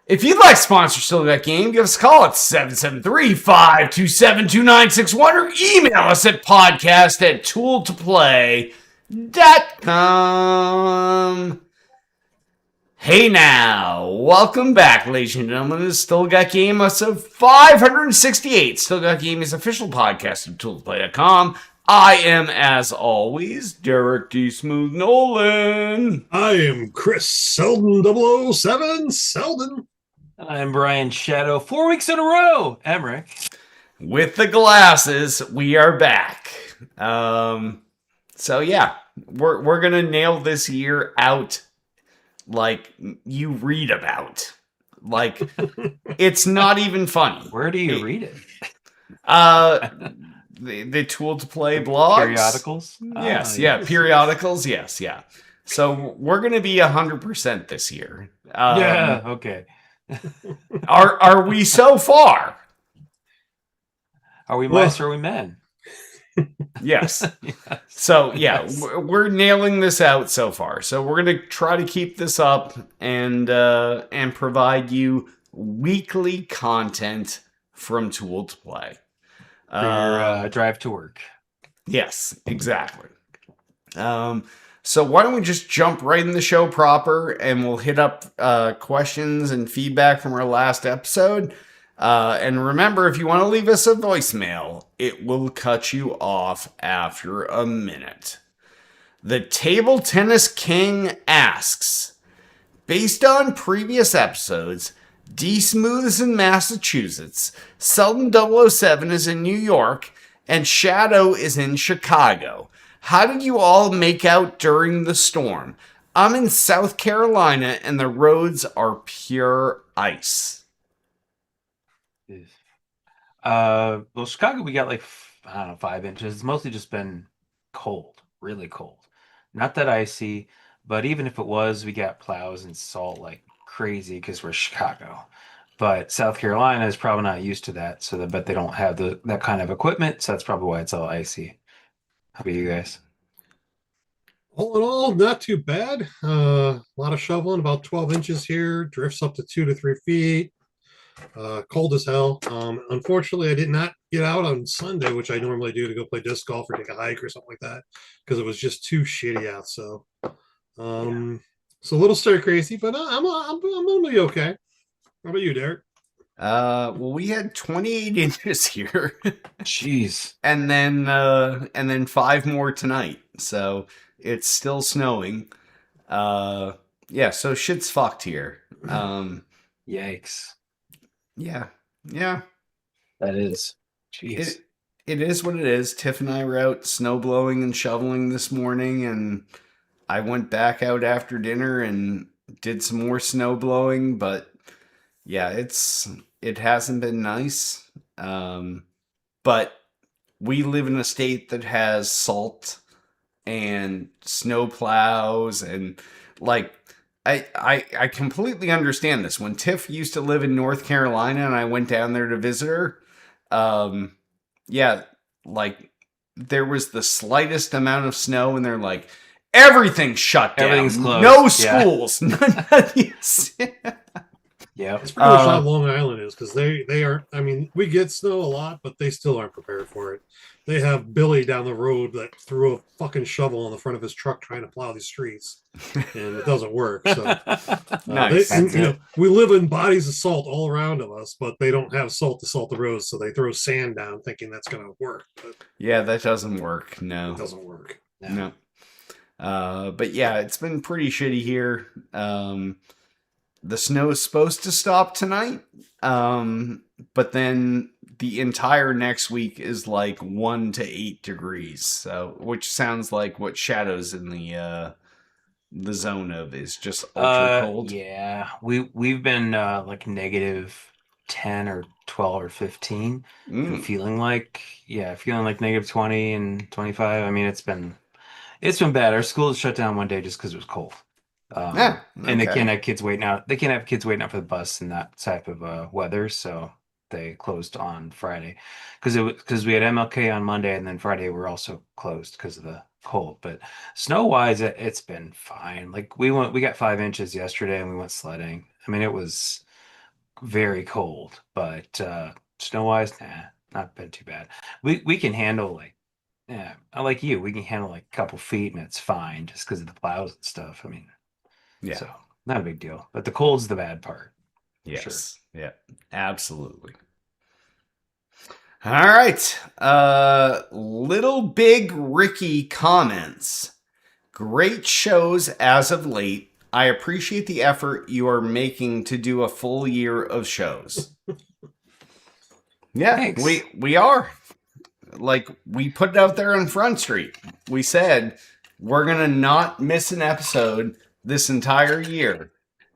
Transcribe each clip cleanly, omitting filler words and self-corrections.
If you'd like to sponsor Still That Game, give us a call at 773-527-2961 or email us at podcast@tooltoplay.com. Hey now, welcome back, ladies and gentlemen. This is Still Got Game, episode 568. Still Got Game is official podcast of tooltoplay.com. I am, as always, Derek D. Smooth Nolan. I am Chris Selden 007 Selden. I'm Brian Shadow. 4 weeks in a row, Emmerich. With the glasses, we are back. So yeah, we're gonna nail this year out like you read about. Like it's not even funny. Where do you read it? The Tool to Play blogs. Periodicals? Yes, periodicals, yes, yeah. So we're gonna be 100% this year. Yeah, okay. Are we so far? Are we mice or are we men? Yes. Yes. So yeah, we're nailing this out so far. So we're gonna try to keep this up and provide you weekly content from Tool to Play. For your drive to work. Yes, exactly. So why don't we just jump right in the show proper, and we'll hit up questions and feedback from our last episode. And remember, if you want to leave us a voicemail, it will cut you off after a minute. The Table Tennis King asks, based on previous episodes, D Smooth is in Massachusetts, Selden 007 is in New York, and Shadow is in Chicago. How did you all make out during the storm? I'm in South Carolina and the roads are pure ice. Well, Chicago, we got like, I don't know, 5 inches. It's mostly just been cold, really cold. Not that icy, but even if it was, we got plows and salt like crazy because we're Chicago. But South Carolina is probably not used to that, so I bet they don't have that kind of equipment, so that's probably why it's all icy. How about you guys? All in all, not too bad. A lot of shoveling, about 12 inches here, drifts up to 2 to 3 feet. Cold as hell. Unfortunately, I did not get out on Sunday, which I normally do to go play disc golf or take a hike or something like that, because it was just too shitty out. So, it's a little stir crazy, but I'm gonna be okay. How about you, Derek? Well, we had 28 inches here. Jeez. And then 5 more tonight. So it's still snowing. Yeah, so shit's fucked here. Yikes. Yeah. That is. Jeez. It is what it is. Tiff and I were out snow blowing and shoveling this morning, and I went back out after dinner and did some more snow blowing, but yeah, it hasn't been nice. But we live in a state that has salt and snow plows, and like I completely understand this. When Tiff used to live in North Carolina and I went down there to visit her, yeah, like there was the slightest amount of snow and they're like, everything's shut down. Everything's closed. No schools. Yeah. Yeah. It's pretty much how Long Island is, because they are. I mean, we get snow a lot, but they still aren't prepared for it. They have Billy down the road that threw a fucking shovel on the front of his truck trying to plow these streets, and it doesn't work. So, Nice. we live in bodies of salt all around of us, but they don't have salt to salt the roads, so they throw sand down thinking that's going to work. But Yeah, that doesn't work. No. it doesn't work. No. But yeah, it's been pretty shitty here. The snow is supposed to stop tonight, but then the entire next week is like 1 to 8 degrees. So, which sounds like what Shadow's in the zone of, is just ultra cold. Yeah, we've been like negative 10 or 12 or 15. Feeling like negative 20 and 25. I mean, it's been bad. Our school is shut down one day just because it was cold. And they can't have kids waiting out. They can't have kids waiting out for the bus in that type of weather. So they closed on Friday because we had MLK on Monday, and then Friday we're also closed because of the cold. But snow wise, it's been fine. Like we got 5 inches yesterday, and we went sledding. I mean, it was very cold, but snow-wise, nah, not been too bad. We can handle like, yeah, like you, we can handle like a couple feet and it's fine just because of the plows and stuff. I mean, Yeah. so not a big deal. But the cold's the bad part. Sure. Yes. Yeah. Absolutely. All right. Little Big Ricky comments. Great shows as of late. I appreciate the effort you are making to do a full year of shows. Yeah, Thanks. we are. Like, we put it out there on Front Street. We said we're gonna not miss an episode this entire year.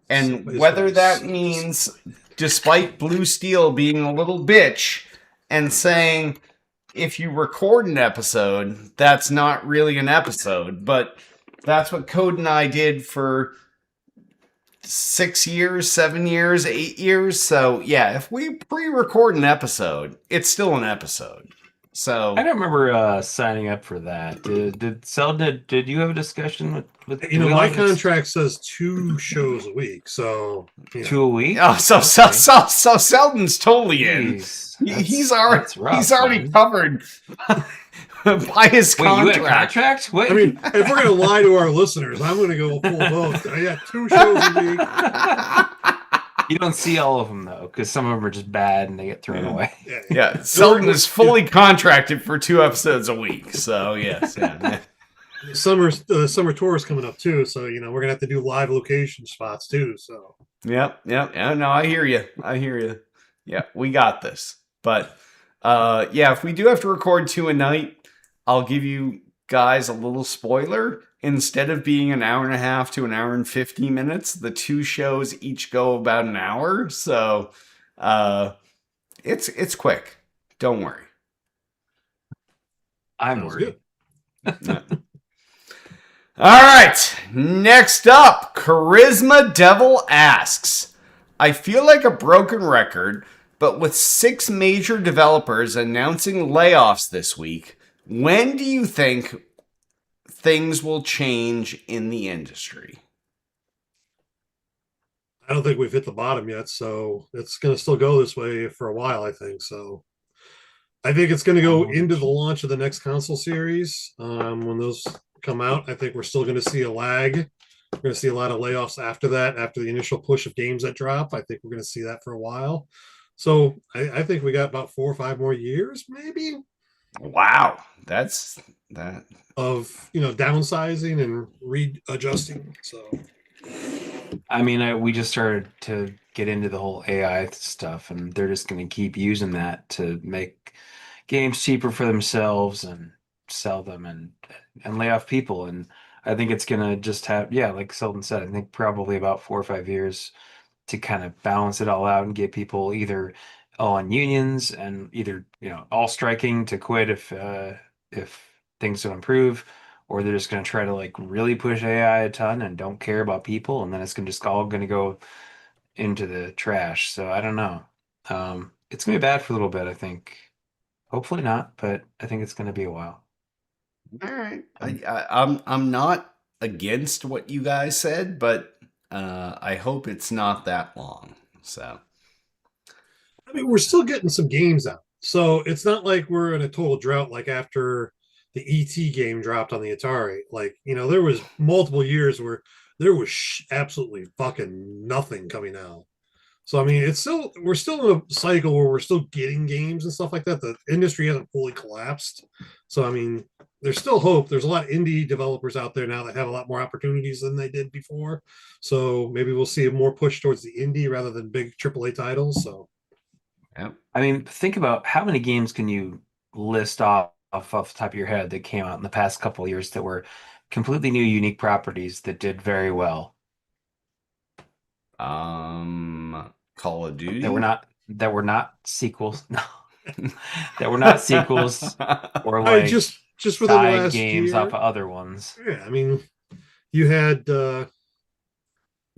And Somebody's whether gonna that be means, despite Blue Steel being a little bitch and saying, if you record an episode, that's not really an episode. But that's what Code and I did for 6 years, 7 years, 8 years. So yeah, if we pre-record an episode, it's still an episode. So I don't remember signing up for that. Did Selden, did you have a discussion with You know, we all my have this- contract says 2 shows a week, so you know. 2 a week? oh, so Selden's totally in. Jeez, He's that's rough, he's already man. covered by his Wait, you had a contract. contract? What? I mean, if we're gonna lie to our listeners, I'm gonna go full vote. I got 2 shows a week. You don't see all of them though, because some of them are just bad and they get thrown away. Yeah, Selden is fully contracted for 2 episodes a week. So yes, yeah. Summer tour is coming up too, so you know we're gonna have to do live location spots too. So Yep. Yeah, no, I hear you. Yeah, we got this. But yeah, if we do have to record 2 a night, I'll give you guys a little spoiler. Instead of being an hour and a half to an hour and 50 minutes, the 2 shows each go about an hour. So it's quick. Don't worry. I'm sounds worried. good. All right. Next up, Charisma Devil asks, I feel like a broken record, but with 6 major developers announcing layoffs this week, when do you think things will change in the industry? I don't think we've hit the bottom yet, so it's gonna still go this way for a while. I think so. I think it's gonna go into the launch of the next console series. When those come out, I think we're still gonna see a lag. We're gonna see a lot of layoffs after that, after the initial push of games that drop. I think we're gonna see that for a while. So I think we got about 4 or 5 more years, maybe, Wow. That's that. of downsizing and readjusting. So I mean, we just started to get into the whole AI stuff, and they're just going to keep using that to make games cheaper for themselves and sell them and lay off people. And I think it's going to just have, yeah, like Selden said, I think probably about 4 or 5 years to kind of balance it all out and get people either all on unions and either all striking to quit if things don't improve, or they're just going to try to like really push AI a ton and don't care about people, and then it's just all going to go into the trash. So I don't know. It's going to be bad for a little bit, I think. Hopefully not, but I think it's going to be a while. All right. I'm not against what you guys said, but I hope it's not that long. So I mean, we're still getting some games out. So it's not like we're in a total drought like after the ET game dropped on the Atari. Like, there was multiple years where there was absolutely fucking nothing coming out. So I mean, we're still in a cycle where we're still getting games and stuff like that. The industry hasn't fully collapsed. So I mean, there's still hope. There's a lot of indie developers out there now that have a lot more opportunities than they did before. So maybe we'll see a more push towards the indie rather than big AAA titles. So yeah. I mean, think about how many games can you list off the top of your head that came out in the past couple of years that were completely new, unique properties that did very well. Call of Duty That were not sequels. No. That were not sequels or like just within the side last games year, off of other ones. Yeah, I mean, you had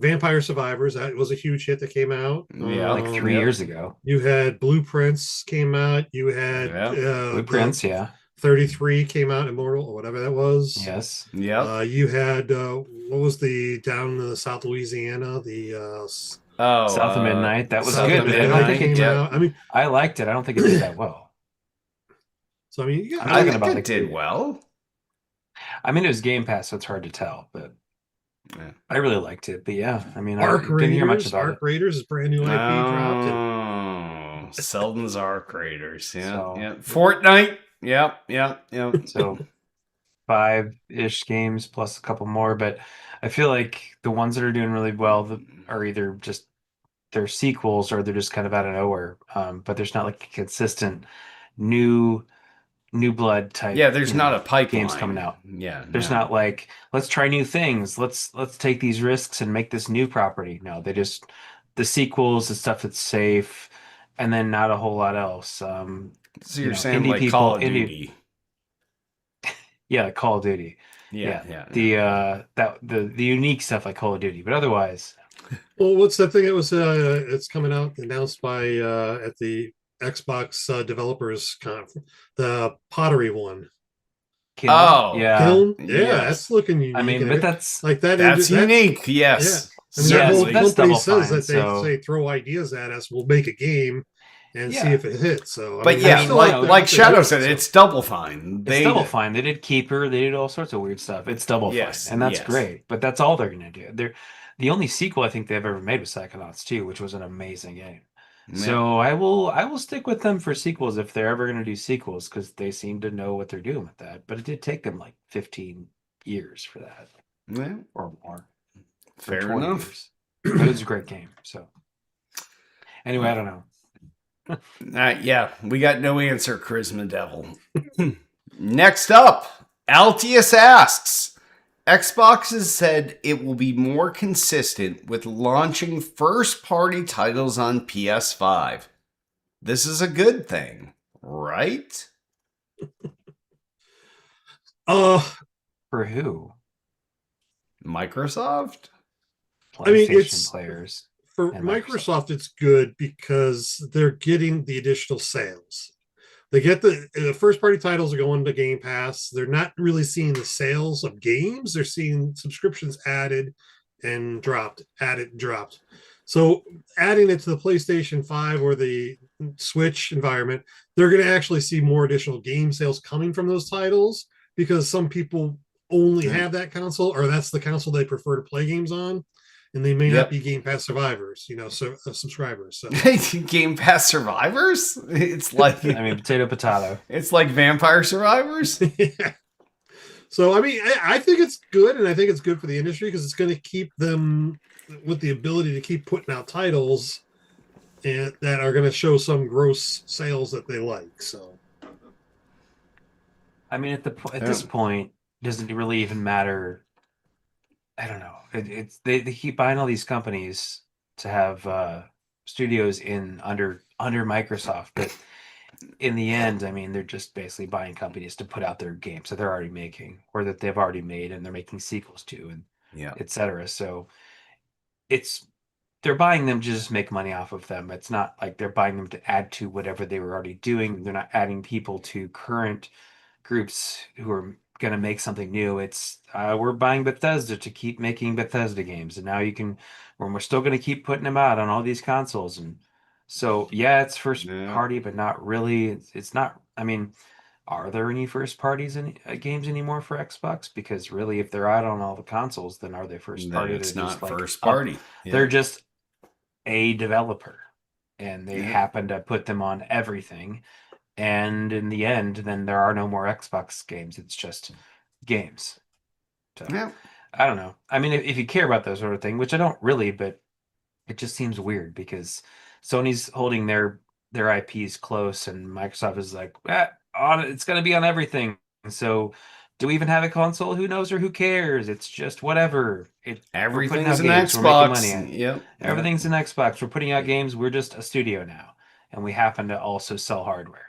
Vampire Survivors. That was a huge hit that came out. Yeah, Like 3 years ago. You had Blueprints came out. You had Blueprints, yeah. 33 came out, Immortal or whatever that was. Yes. Yeah. You had what was the down in the South Louisiana, the Oh, South of Midnight. That was South good, of but I don't Midnight, think it came did. yeah. out. I mean, I liked it. I don't think it did that well. so I mean, yeah, I'm I talking think about it like did well. I mean, it was Game Pass, so it's hard to tell, but Yeah. I really liked it. But yeah, I mean, I Arc didn't hear much Raiders. about it. Arc Raiders is brand new IP dropped, and Oh, Selden's Arc Raiders. Yeah, So, yeah. Fortnite. Yep, yep, yep. so 5-ish games plus a couple more, but I feel like the ones that are doing really well are either just they're sequels or they're just kind of out of nowhere. But there's not like a consistent new new blood type, Yeah, there's not a games coming pipeline. out. Yeah, There's no. not like let's try new things. Let's take these risks and make this new property. No, they just the sequels, the stuff that's safe, and then not a whole lot else. So you're saying Indie like Call people, of indie, Duty. yeah, like Call of Duty. Yeah, Yeah. yeah, The the unique stuff like Call of Duty, but otherwise, well, what's that thing that was? It's coming out announced by at the Xbox developers conference, the pottery one. Kiln, Oh, yeah. Kiln, yeah, that's yes. looking I unique. mean, And but that's like that, That's that unique. yeah. Yes. I mean, that yes, whole but that's Certainly. company Double says Fine, that they so say throw ideas at us, we'll make a game and see yeah. if it hits. So I But mean, they're yeah, mean, still out there, like out there Shadow doing said, it. So it's Double Fine. It's They Double Fine. They did Keeper. They did all sorts of weird stuff. It's Double Fine, yes, and that's yes. great. But that's all they're gonna do. They're the only sequel I think they've ever made was Psychonauts 2, which was an amazing game. Yeah. So I will stick with them for sequels if they're ever gonna do sequels because they seem to know what they're doing with that. But it did take them like 15 years for that Yeah. or more, or Fair 20 enough. years. But it's a great game. So anyway, I don't know. Yeah, we got no answer, Charisma Devil. Next up, Altius asks, Xbox has said it will be more consistent with launching first-party titles on PS5. This is a good thing, right? uh For who? Microsoft? I mean, PlayStation players for and Microsoft, it's good because they're getting the additional sales. They get the first party titles are going to Game Pass. They're not really seeing the sales of games. They're seeing subscriptions added and dropped, added and dropped. So adding it to the PlayStation 5 or the Switch environment, they're going to actually see more additional game sales coming from those titles because some people only have that console or that's the console they prefer to play games on. And they may not be Game Pass survivors, subscribers. So Game Pass Survivors? It's like I mean, potato. it's like Vampire Survivors? yeah. So I mean, I think it's good, and I think it's good for the industry because it's going to keep them with the ability to keep putting out titles and that are going to show some gross sales that they like. So I mean, at this point, doesn't it really even matter? I don't know. It's they keep buying all these companies to have studios in under Microsoft, but in the end, I mean, they're just basically buying companies to put out their games that they're already making or that they've already made and they're making sequels to and etc. So it's they're buying them to just make money off of them. It's not like they're buying them to add to whatever they were already doing. They're not adding people to current groups who are going to make something new. It's we're buying Bethesda to keep making Bethesda games, and now we're still going to keep putting them out on all these consoles. And so, yeah, it's first party, but not really. It's not. I mean, are there any first parties in games anymore for Xbox? Because really, if they're out on all the consoles, then are they first party? It's They're not just like first party. They're just a developer, and they happen to put them on everything. And in the end, then there are no more Xbox games. It's just games. So I don't know. I mean, if you care about that sort of thing, which I don't really, but it just seems weird because Sony's holding their IPs close, and Microsoft is like, it's going to be on everything. So, do we even have a console? Who knows or who cares? It's just whatever. We're putting out Everything's an games. We're making money Xbox. at it. Yep. Everything's an Xbox. We're putting out games. We're just a studio now, and we happen to also sell hardware.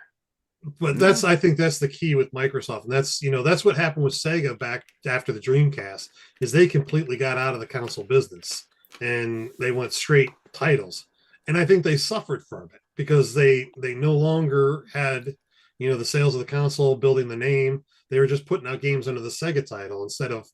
but I think that's the key with Microsoft, and that's what happened with Sega back after the Dreamcast is they completely got out of the console business and they went straight titles, and I think they suffered from it because they no longer had the sales of the console building the name. They were just putting out games under the Sega title instead of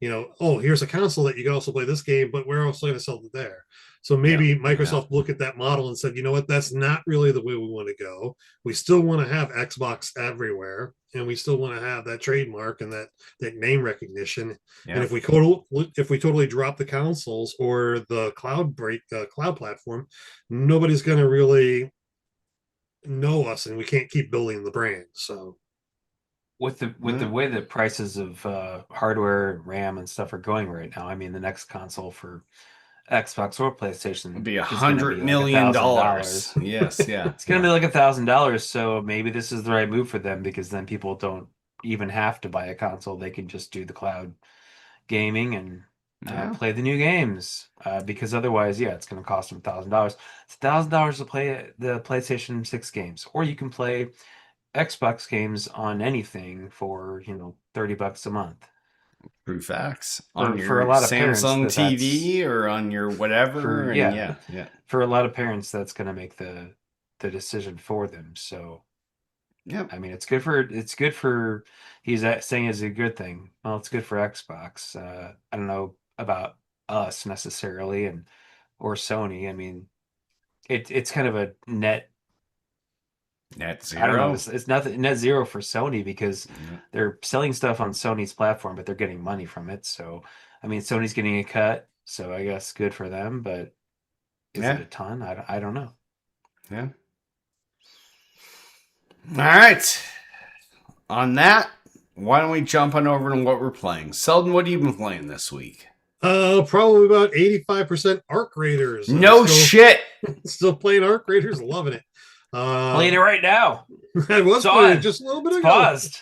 oh, here's a console that you can also play this game, but we're also going to sell it there. So Yeah, maybe Microsoft looked at that model and said, you know what, that's not really the way we want to go. We still want to have Xbox everywhere, and we still want to have that trademark and that name recognition. And if we totally drop the consoles or the cloud platform, nobody's going to really know us, and we can't keep building the brand. So with the way the prices of hardware, RAM, and stuff are going right now, I mean, the next console for Xbox or PlayStation It'll be is going to $100 be like million. $1,000. Yes, yeah. It's going to be like $1,000. So maybe this is the right move for them, because then people don't even have to buy a console. They can just do the cloud gaming and play the new games. Because otherwise, yeah, it's going to cost them $1,000. It's $1,000 to play the PlayStation 6 games, or you can play Xbox games on anything for, $30 a month. True facts. On For your a lot of parents, Samsung that's TV or on your whatever. And yeah. yeah. For a lot of parents, that's going to make the decision for them. So, Yep. I mean, it's good for he's saying it's a good thing. Well, it's good for Xbox. I don't know about us necessarily, or Sony. I mean, it's kind of a net. Net I don't know. zero. It's nothing net zero for Sony, because they're selling stuff on Sony's platform, but they're getting money from it. So, I mean, Sony's getting a cut. So I guess good for them, but is it a ton? I don't know. Yeah. All right. On that, why don't we jump on over to what we're playing? Selden, what have you been playing this week? Probably about 85% Arc Raiders. No shit. Still playing Arc Raiders, loving it. Playing it right now. I was playing it just a little bit ago. Paused.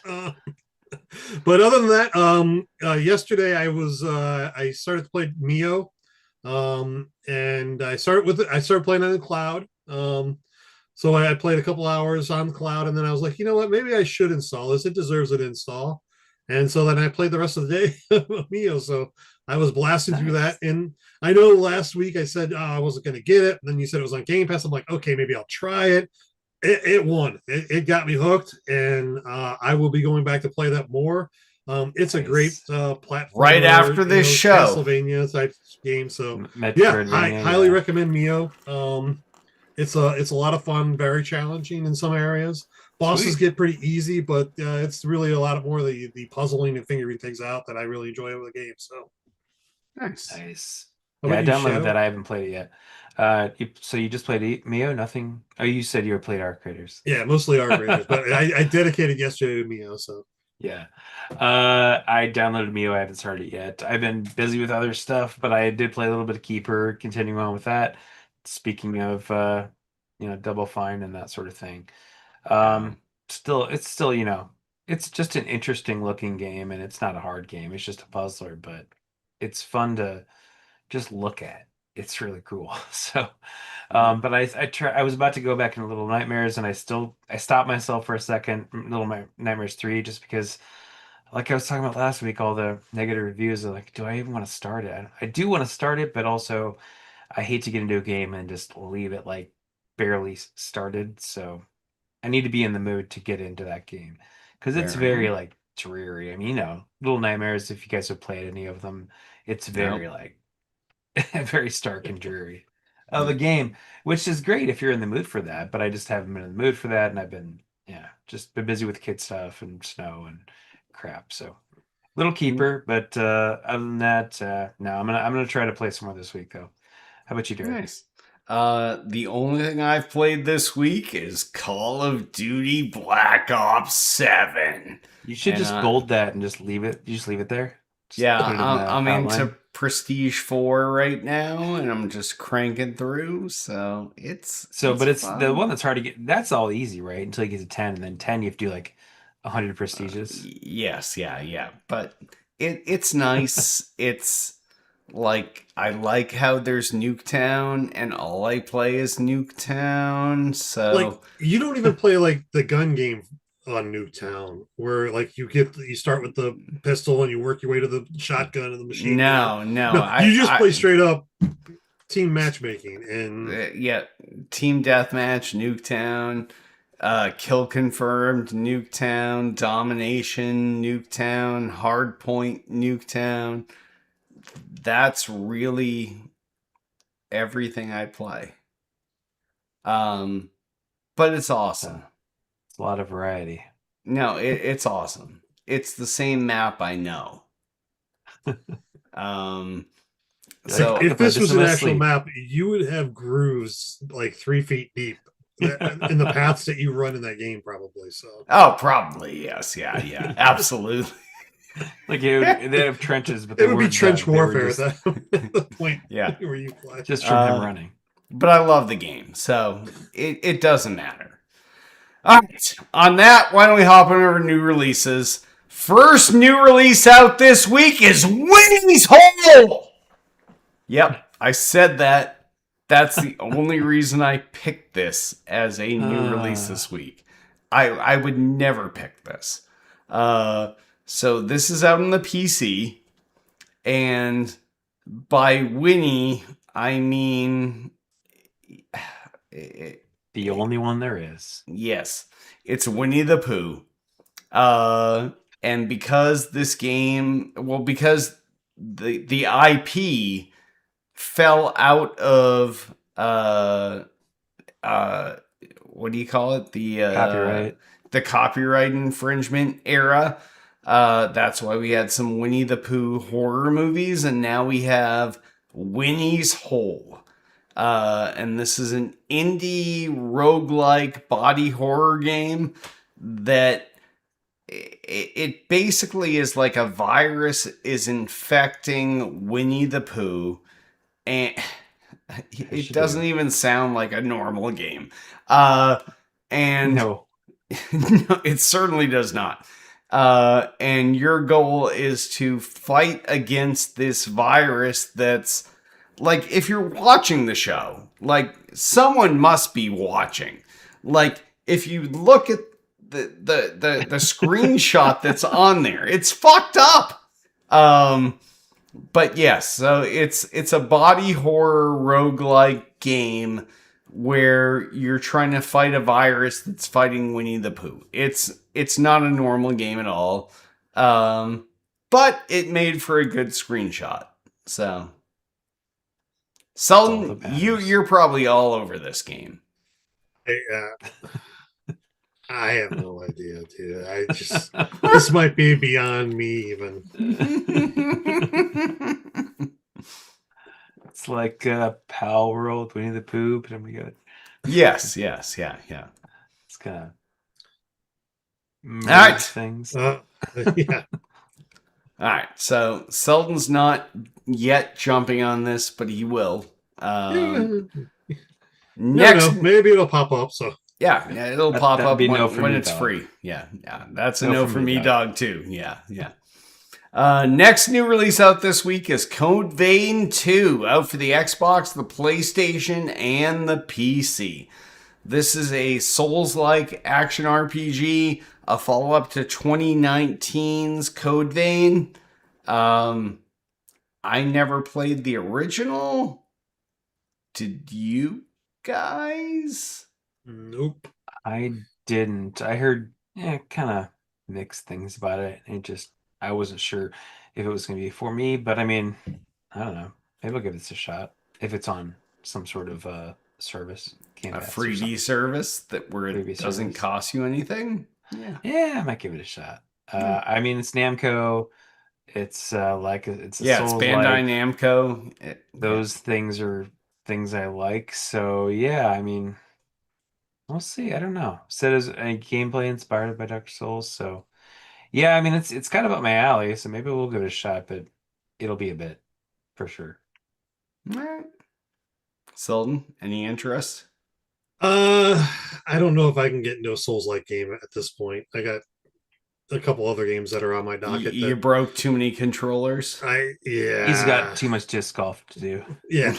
But other than that, yesterday I started to play Mio, and I started playing on the cloud. So I played a couple hours on the cloud, and then I was like, you know what, maybe I should install this. It deserves an install. And so then I played the rest of the day of Mio. So I was blasting through that. And I know last week I said I wasn't going to get it. And then you said it was on Game Pass. I'm like, okay, maybe I'll try it. It won. It got me hooked, and I will be going back to play that more. It's a great platform. Right after this show, Castlevania type game. So I highly recommend Mio. It's a lot of fun, very challenging in some areas. Bosses get pretty easy, but it's really a lot more the puzzling and figuring things out that I really enjoy with the game. So nice. Yeah, I downloaded that. I haven't played it yet. So you just played Mio? Nothing? Oh, you said you played Arc Raiders. Yeah, mostly Arc Raiders, but I dedicated yesterday to Mio. So yeah, I downloaded Mio. I haven't started it yet. I've been busy with other stuff, but I did play a little bit of Keeper, continuing on with that. Speaking of, Double Fine and that sort of thing. It's still, it's just an interesting looking game, and it's not a hard game. It's just a puzzler, but it's fun to just look at. It's really cool. So, but I was about to go back into Little Nightmares, and I stopped myself for a second. Little Nightmares 3, just because, like I was talking about last week, all the negative reviews are like, do I even want to start it? I do want to start it, but also I hate to get into a game and just leave it like barely started. So I need to be in the mood to get into that game, because it's very like dreary. I mean, Little Nightmares, if you guys have played any of them, it's very like very stark and dreary of a game, which is great if you're in the mood for that. But I just haven't been in the mood for that, and I've been just been busy with kid stuff and snow and crap. So little Keeper, but other than that, no, I'm gonna try to play some more this week though. How about you, Derek? Nice. The only thing I've played this week is Call of Duty Black Ops 7. You should just gold that and just leave it. You just leave it there. I'm into Prestige 4 right now, and I'm just cranking through. So it's fun. The one that's hard to get. That's all easy, right? Until you get to 10, and then 10 you have to do like 100 prestiges. Yes, yeah. But it's nice. It's like, I like how there's Nuketown, and all I play is Nuketown. So like, you don't even play like the gun game on Nuketown, where like you start with the pistol and you work your way to the shotgun and the machine gun. No, you just play straight up team matchmaking and team deathmatch, Nuketown. Kill Confirmed, Nuketown, Domination, Nuketown, Hardpoint, Nuketown. That's really everything I play. But it's awesome. It's a lot of variety. No, it's awesome. It's the same map I know. So if this was an actual sleep. map, you would have grooves like 3 feet deep in the paths that you run in that game, probably. So. Oh, probably yes, yeah, absolutely. Like they'd have trenches, but it would be trench warfare at the point yeah. where you play. Just from him running. But I love the game, so it doesn't matter. All right, on that, why don't we hop on over to new releases? First new release out this week is Winnie's Hole! Yep, I said that. That's the only reason I picked this as a new release this week. I would never pick this. So this is out on the PC, and by Winnie, I mean... the only one there is. Yes, it's Winnie the Pooh. And because this game, because the IP fell out of what do you call it? The copyright infringement era. That's why we had some Winnie the Pooh horror movies, and now we have Winnie's Hole. And this is an indie roguelike body horror game that it basically is like a virus is infecting Winnie the Pooh, and it doesn't even sound like a normal game. And no, no, it certainly does not. And your goal is to fight against this virus that's like, if you're watching the show, like, someone must be watching. Like, if you look at the screenshot that's on there, it's fucked up. But yes, so it's a body horror roguelike game where you're trying to fight a virus that's fighting Winnie the Pooh. It's not a normal game at all. But it made for a good screenshot. So Sultan, you're probably all over this game. I have no idea, dude. This might be beyond me even. It's like Pal World, Winnie the Pooh, but I'm good. Yes, yeah. It's kind of all right things. Yeah. All right, so Selden's not yet jumping on this, but he will. Next, maybe it'll pop up. So yeah, it'll pop up when it's dog. free. Yeah, that's a no for me, dog, too. Yeah. Next new release out this week is Code Vein 2, out for the Xbox, the PlayStation, and the PC. This is a Souls-like action RPG, a follow-up to 2019's Code Vein. I never played the original. Did you guys? Nope. I didn't. I heard kind of mixed things about it. I wasn't sure if it was going to be for me, but I mean, I don't know. Maybe I'll give this a shot if it's on some sort of service. A freebie service that where it doesn't cost you anything? Yeah, I might give it a shot. I mean, it's Namco. It's it's it's Bandai Namco. Those things are things I like. So yeah, I mean, we'll see. I don't know. Said as a gameplay inspired by Dr. Souls, so yeah, I mean it's kind of up my alley, so maybe we'll give it a shot, but it'll be a bit for sure. All right. Selden, any interest? I don't know if I can get into a Souls-like game at this point. I got a couple other games that are on my docket. You broke too many controllers. He's got too much disc golf to do. Yeah.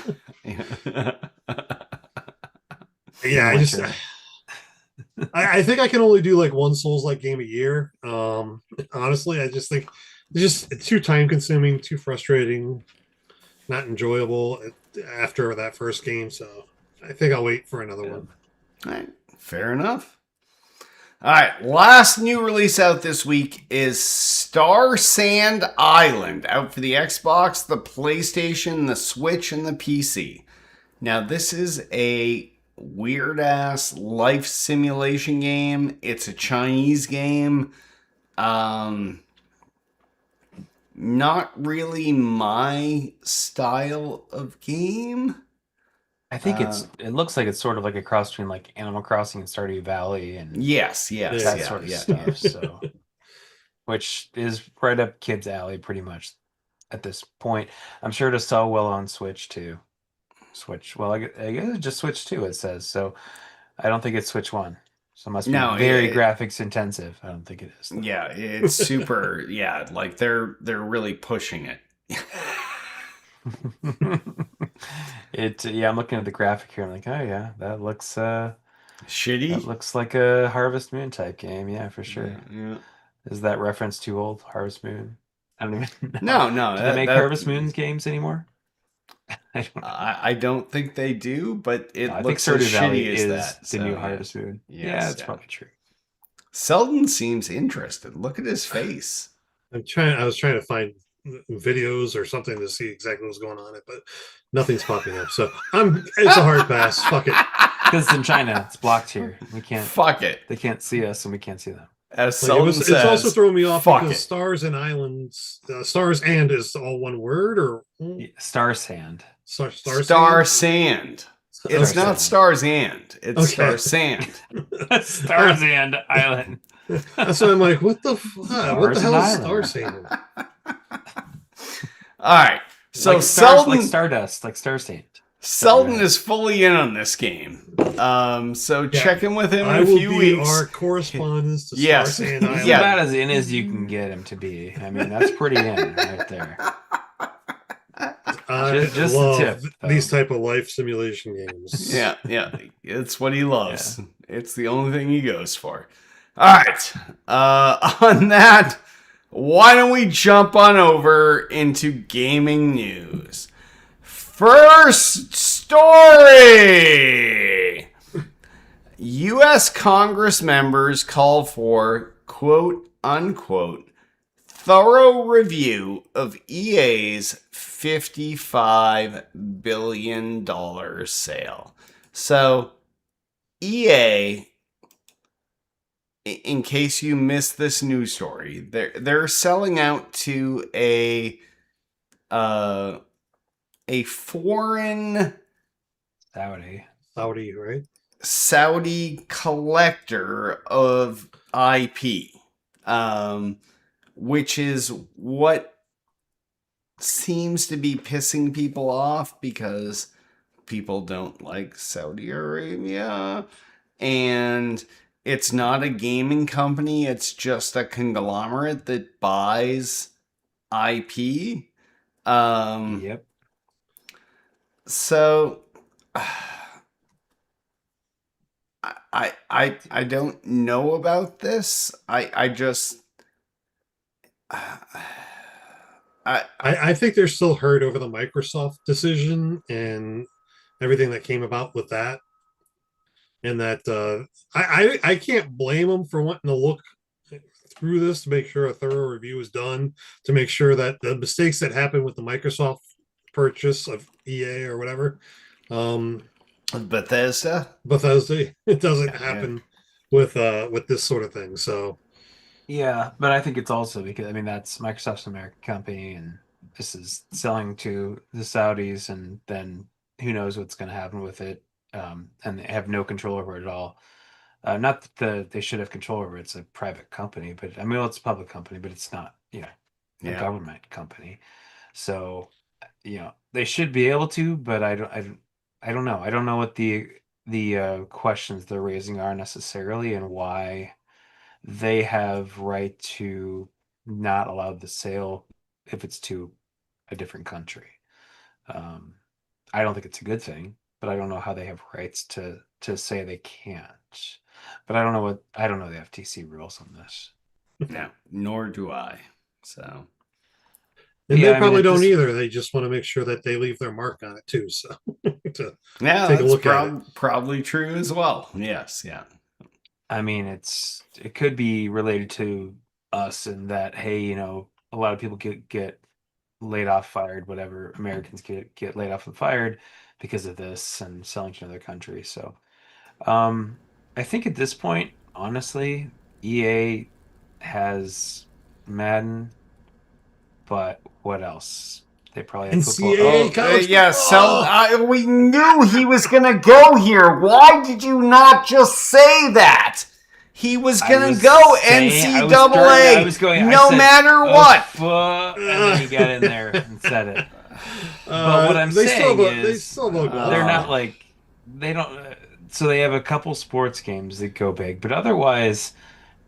I think I can only do like one Souls-like game a year. Honestly, I just think it's too time consuming, too frustrating, not enjoyable after that first game. So I think I'll wait for another one. All right, fair enough. All right, last new release out this week is Star Sand Island, out for the Xbox, the PlayStation, the Switch, and the PC. Now, this is a weird ass life simulation game. It's a Chinese game. Not really my style of game. I think it looks like it's sort of like a cross between like Animal Crossing and Stardew Valley and Yes, that yeah, sort of yeah. stuff. So, which is right up kids' alley pretty much at this point. I'm sure it'll sell well on Switch too. Switch. Well, I guess it's just Switch 2, it says. So I don't think it's Switch 1. So it must be No, very graphics intensive. I don't think it is, though. Yeah, it's super. Yeah, like they're really pushing it. Yeah, I'm looking at the graphic here. I'm like, oh yeah, that looks Shitty. that looks like a Harvest Moon type game. Yeah, for sure. Yeah. Is that reference too old? Harvest Moon? I don't even know. No. Do they make Harvest Moon games anymore? I don't know. I don't think they do, but it I think looks as Stardew Valley shitty as is that. the So, new yeah. Harvest Moon. Yes, Yeah, that's yeah. probably true. Selden seems interested. Look at his face. I was trying to find videos or something to see exactly what's going on it, but nothing's popping up. So it's a hard pass. Fuck it. Because it's in China, it's blocked here. We can't. Fuck it. They can't see us, and we can't see them. As Like, Selden it's says, also throwing me off fuck because it. Stars and Islands, Stars and is all one word or Star Sand. Star Sand. Sand? It's Star not Sand. Stars and. It's Okay. Star Sand. Star Sand Island. That's why I'm like, what the fuck? What the Stars hell is and Star Island. Sand? All right. So like stars, Selden, like Stardust, like Star Sand. Selden is fully in on this game. So check in with him in I a will few be weeks. our correspondence to Yes. Star Sand Island. He's about as in as you can get him to be. I mean, that's pretty in right there. I Just a love tip, though. these type of life simulation games. Yeah. It's what he loves. It's the only thing he goes for. All right. On that, why don't we jump on over into gaming news? First story. U.S. Congress members call for, quote, unquote, thorough review of EA's $55 billion sale. So, EA, in case you missed this news story, they're selling out to a foreign Saudi, right? Saudi collector of IP, which is what seems to be pissing people off because people don't like Saudi Arabia. And it's not a gaming company, it's just a conglomerate that buys IP. Yep. So I don't know about this. I just I think they're still hurt over the Microsoft decision and everything that came about with that. And that I can't blame them for wanting to look through this to make sure a thorough review is done, to make sure that the mistakes that happened with the Microsoft purchase of EA or whatever, Bethesda, it doesn't happen with this sort of thing. So yeah, but I think it's also because, I mean, that's Microsoft's an American company, and this is selling to the Saudis, and then who knows what's going to happen with it, and they have no control over it at all. Not that they should have control over it. It's a private company, but I mean, well, it's a public company, but it's not, a government company. So, they should be able to, but I don't know. I don't know what the questions they're raising are necessarily, and why they have right to not allow the sale if it's to a different country. I don't think it's a good thing, but I don't know how they have rights to say they can't. But I don't know the FTC rules on this. No, nor do I. So, and Yeah, they I probably mean, don't either. They just want to make sure that they leave their mark on it too. So yeah, take a that's look at it. probably true as well. Yes, yeah. I mean, it could be related to us in that, hey, a lot of people get laid off, fired, whatever. Americans get laid off and fired because of this and selling to another country. So, um, I think at this point, honestly, EA has Madden, but what else? They probably have football. NCAA college Yeah, football. we knew he was going to go here. Why did you not just say that? He was I going to was go saying, I was starting, I was NCAA, going, I no said, matter what. and then he got in there and said it. But what I'm They still saying have they is, still have they're Oklahoma. not like, they don't, so they have a couple sports games that go big, but otherwise,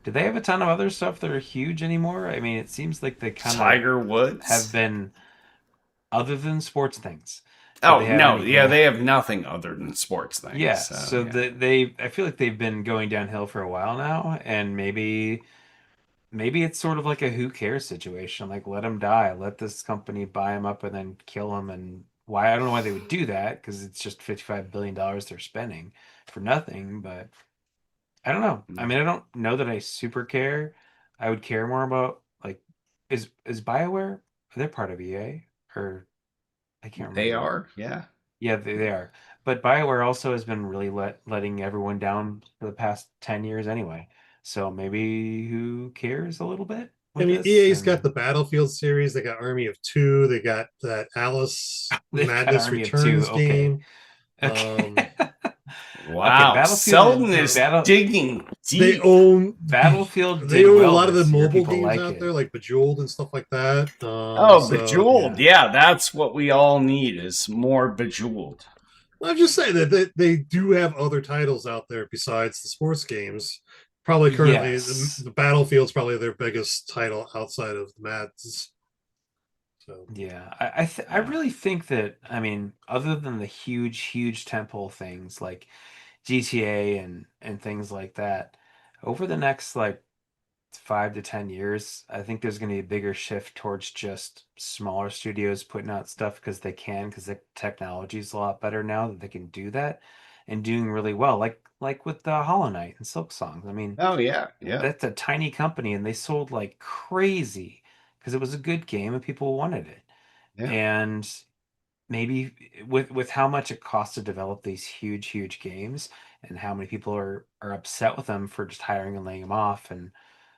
do they have a ton of other stuff that are huge anymore? I mean, it seems like they kind of Tiger have Woods? been, other than sports things. Do Oh, they have no. Yeah, anything? they have nothing other than sports things. Yeah, So, so yeah. I feel like they've been going downhill for a while now, and maybe it's sort of like a who cares situation. Like, let him die. Let this company buy him up and then kill him. And why? I don't know why they would do that because it's just $55 billion they're spending for nothing. But I don't know. I mean, I don't know that I super care. I would care more about like, is BioWare? Are they part of EA or I can't They remember. are, yeah. Yeah, they are. But BioWare also has been really letting everyone down for the past 10 years anyway. So maybe who cares a little bit I with mean, this? EA's got And the Battlefield series. They got Army of Two. They got that Alice they've got Madness Army of Two. Returns Okay. game. Okay. Wow. Okay, Battlefield Selden is Battle digging They deep. own Battlefield they did own a well lot of the this year. mobile People games like out there, it. like Bejeweled and stuff like that. Oh, So Bejeweled. Yeah. Yeah, that's what we all need is more Bejeweled. I'm just saying that they do have other titles out there besides the sports games. Probably currently, Yes. the Battlefield's probably their biggest title outside of the Mads. So Yeah. I Yeah. really think that, I mean, other than the huge temple things like GTA and things like that, over the next like 5 to 10 years, I think there's going to be a bigger shift towards just smaller studios putting out stuff because the technology is a lot better now that they can do that and doing really well. Like with the Hollow Knight and Silk Songs. I mean, Oh, yeah. Yeah. that's a tiny company and they sold like crazy because it was a good game and people wanted it. Yeah. And maybe with how much it costs to develop these huge games and how many people are upset with them for just hiring and laying them off and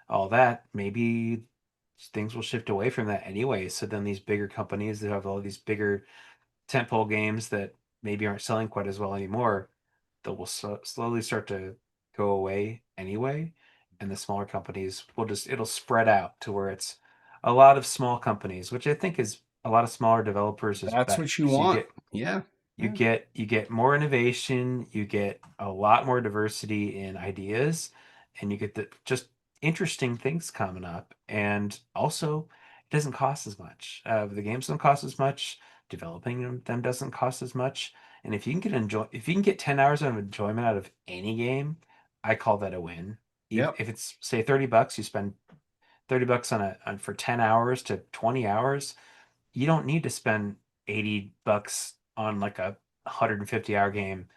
all that, maybe things will shift away from that anyway. So then these bigger companies that have all these bigger tentpole games that maybe aren't selling quite as well anymore, that will slowly start to go away anyway. And the smaller companies will it'll spread out to where it's a lot of small companies, which I think is a lot of smaller developers is That's better what you because want. Yeah. Yeah. you get more innovation, you get a lot more diversity in ideas, and you get the just interesting things coming up. And also, it doesn't cost as much. The games don't cost as much. Developing them doesn't cost as much. And if you can get 10 hours of enjoyment out of any game, I call that a win. Yep. If it's say $30, you spend $30 for 10 hours to 20 hours. You don't need to spend $80 on like a 150-hour game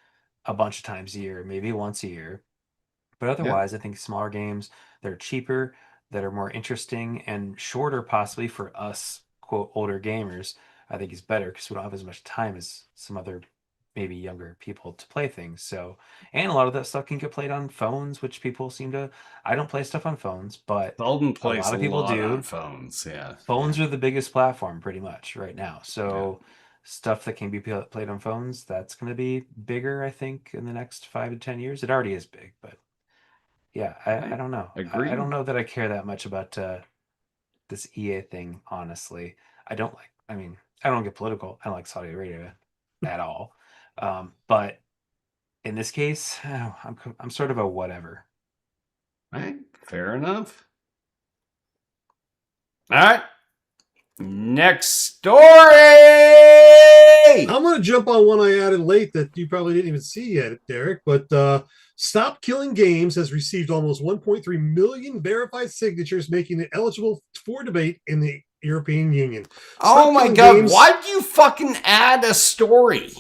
a bunch of times a year, maybe once a year. But Yep. otherwise, I think smaller games that are cheaper, that are more interesting, and shorter, possibly for us, quote, older gamers, I think is better because we don't have as much time as some other maybe younger people to play things. So, and a lot of that stuff can get played on phones, which people seem to. I don't play stuff on phones, but Selden a plays lot a of people lot on do. phones. Yeah. Phones Yeah. are the biggest platform pretty much right now. Yeah. So stuff that can be played on phones, that's going to be bigger, I think, in the next 5 to 10 years. It already is big, but yeah, I Right. don't know. I Agreed. don't know that I care that much about this EA thing, honestly. I mean, I don't get political. I don't like Saudi Arabia at all. But in this case, I'm sort of a whatever. Right. Fair enough. All right. Next story. I'm going to jump on one I added late that you probably didn't even see yet, Derek. But Stop Killing Games has received almost 1.3 million verified signatures, making it eligible for debate in the European Union. Oh Stop my Killing God. Games, Why'd you fucking add a story?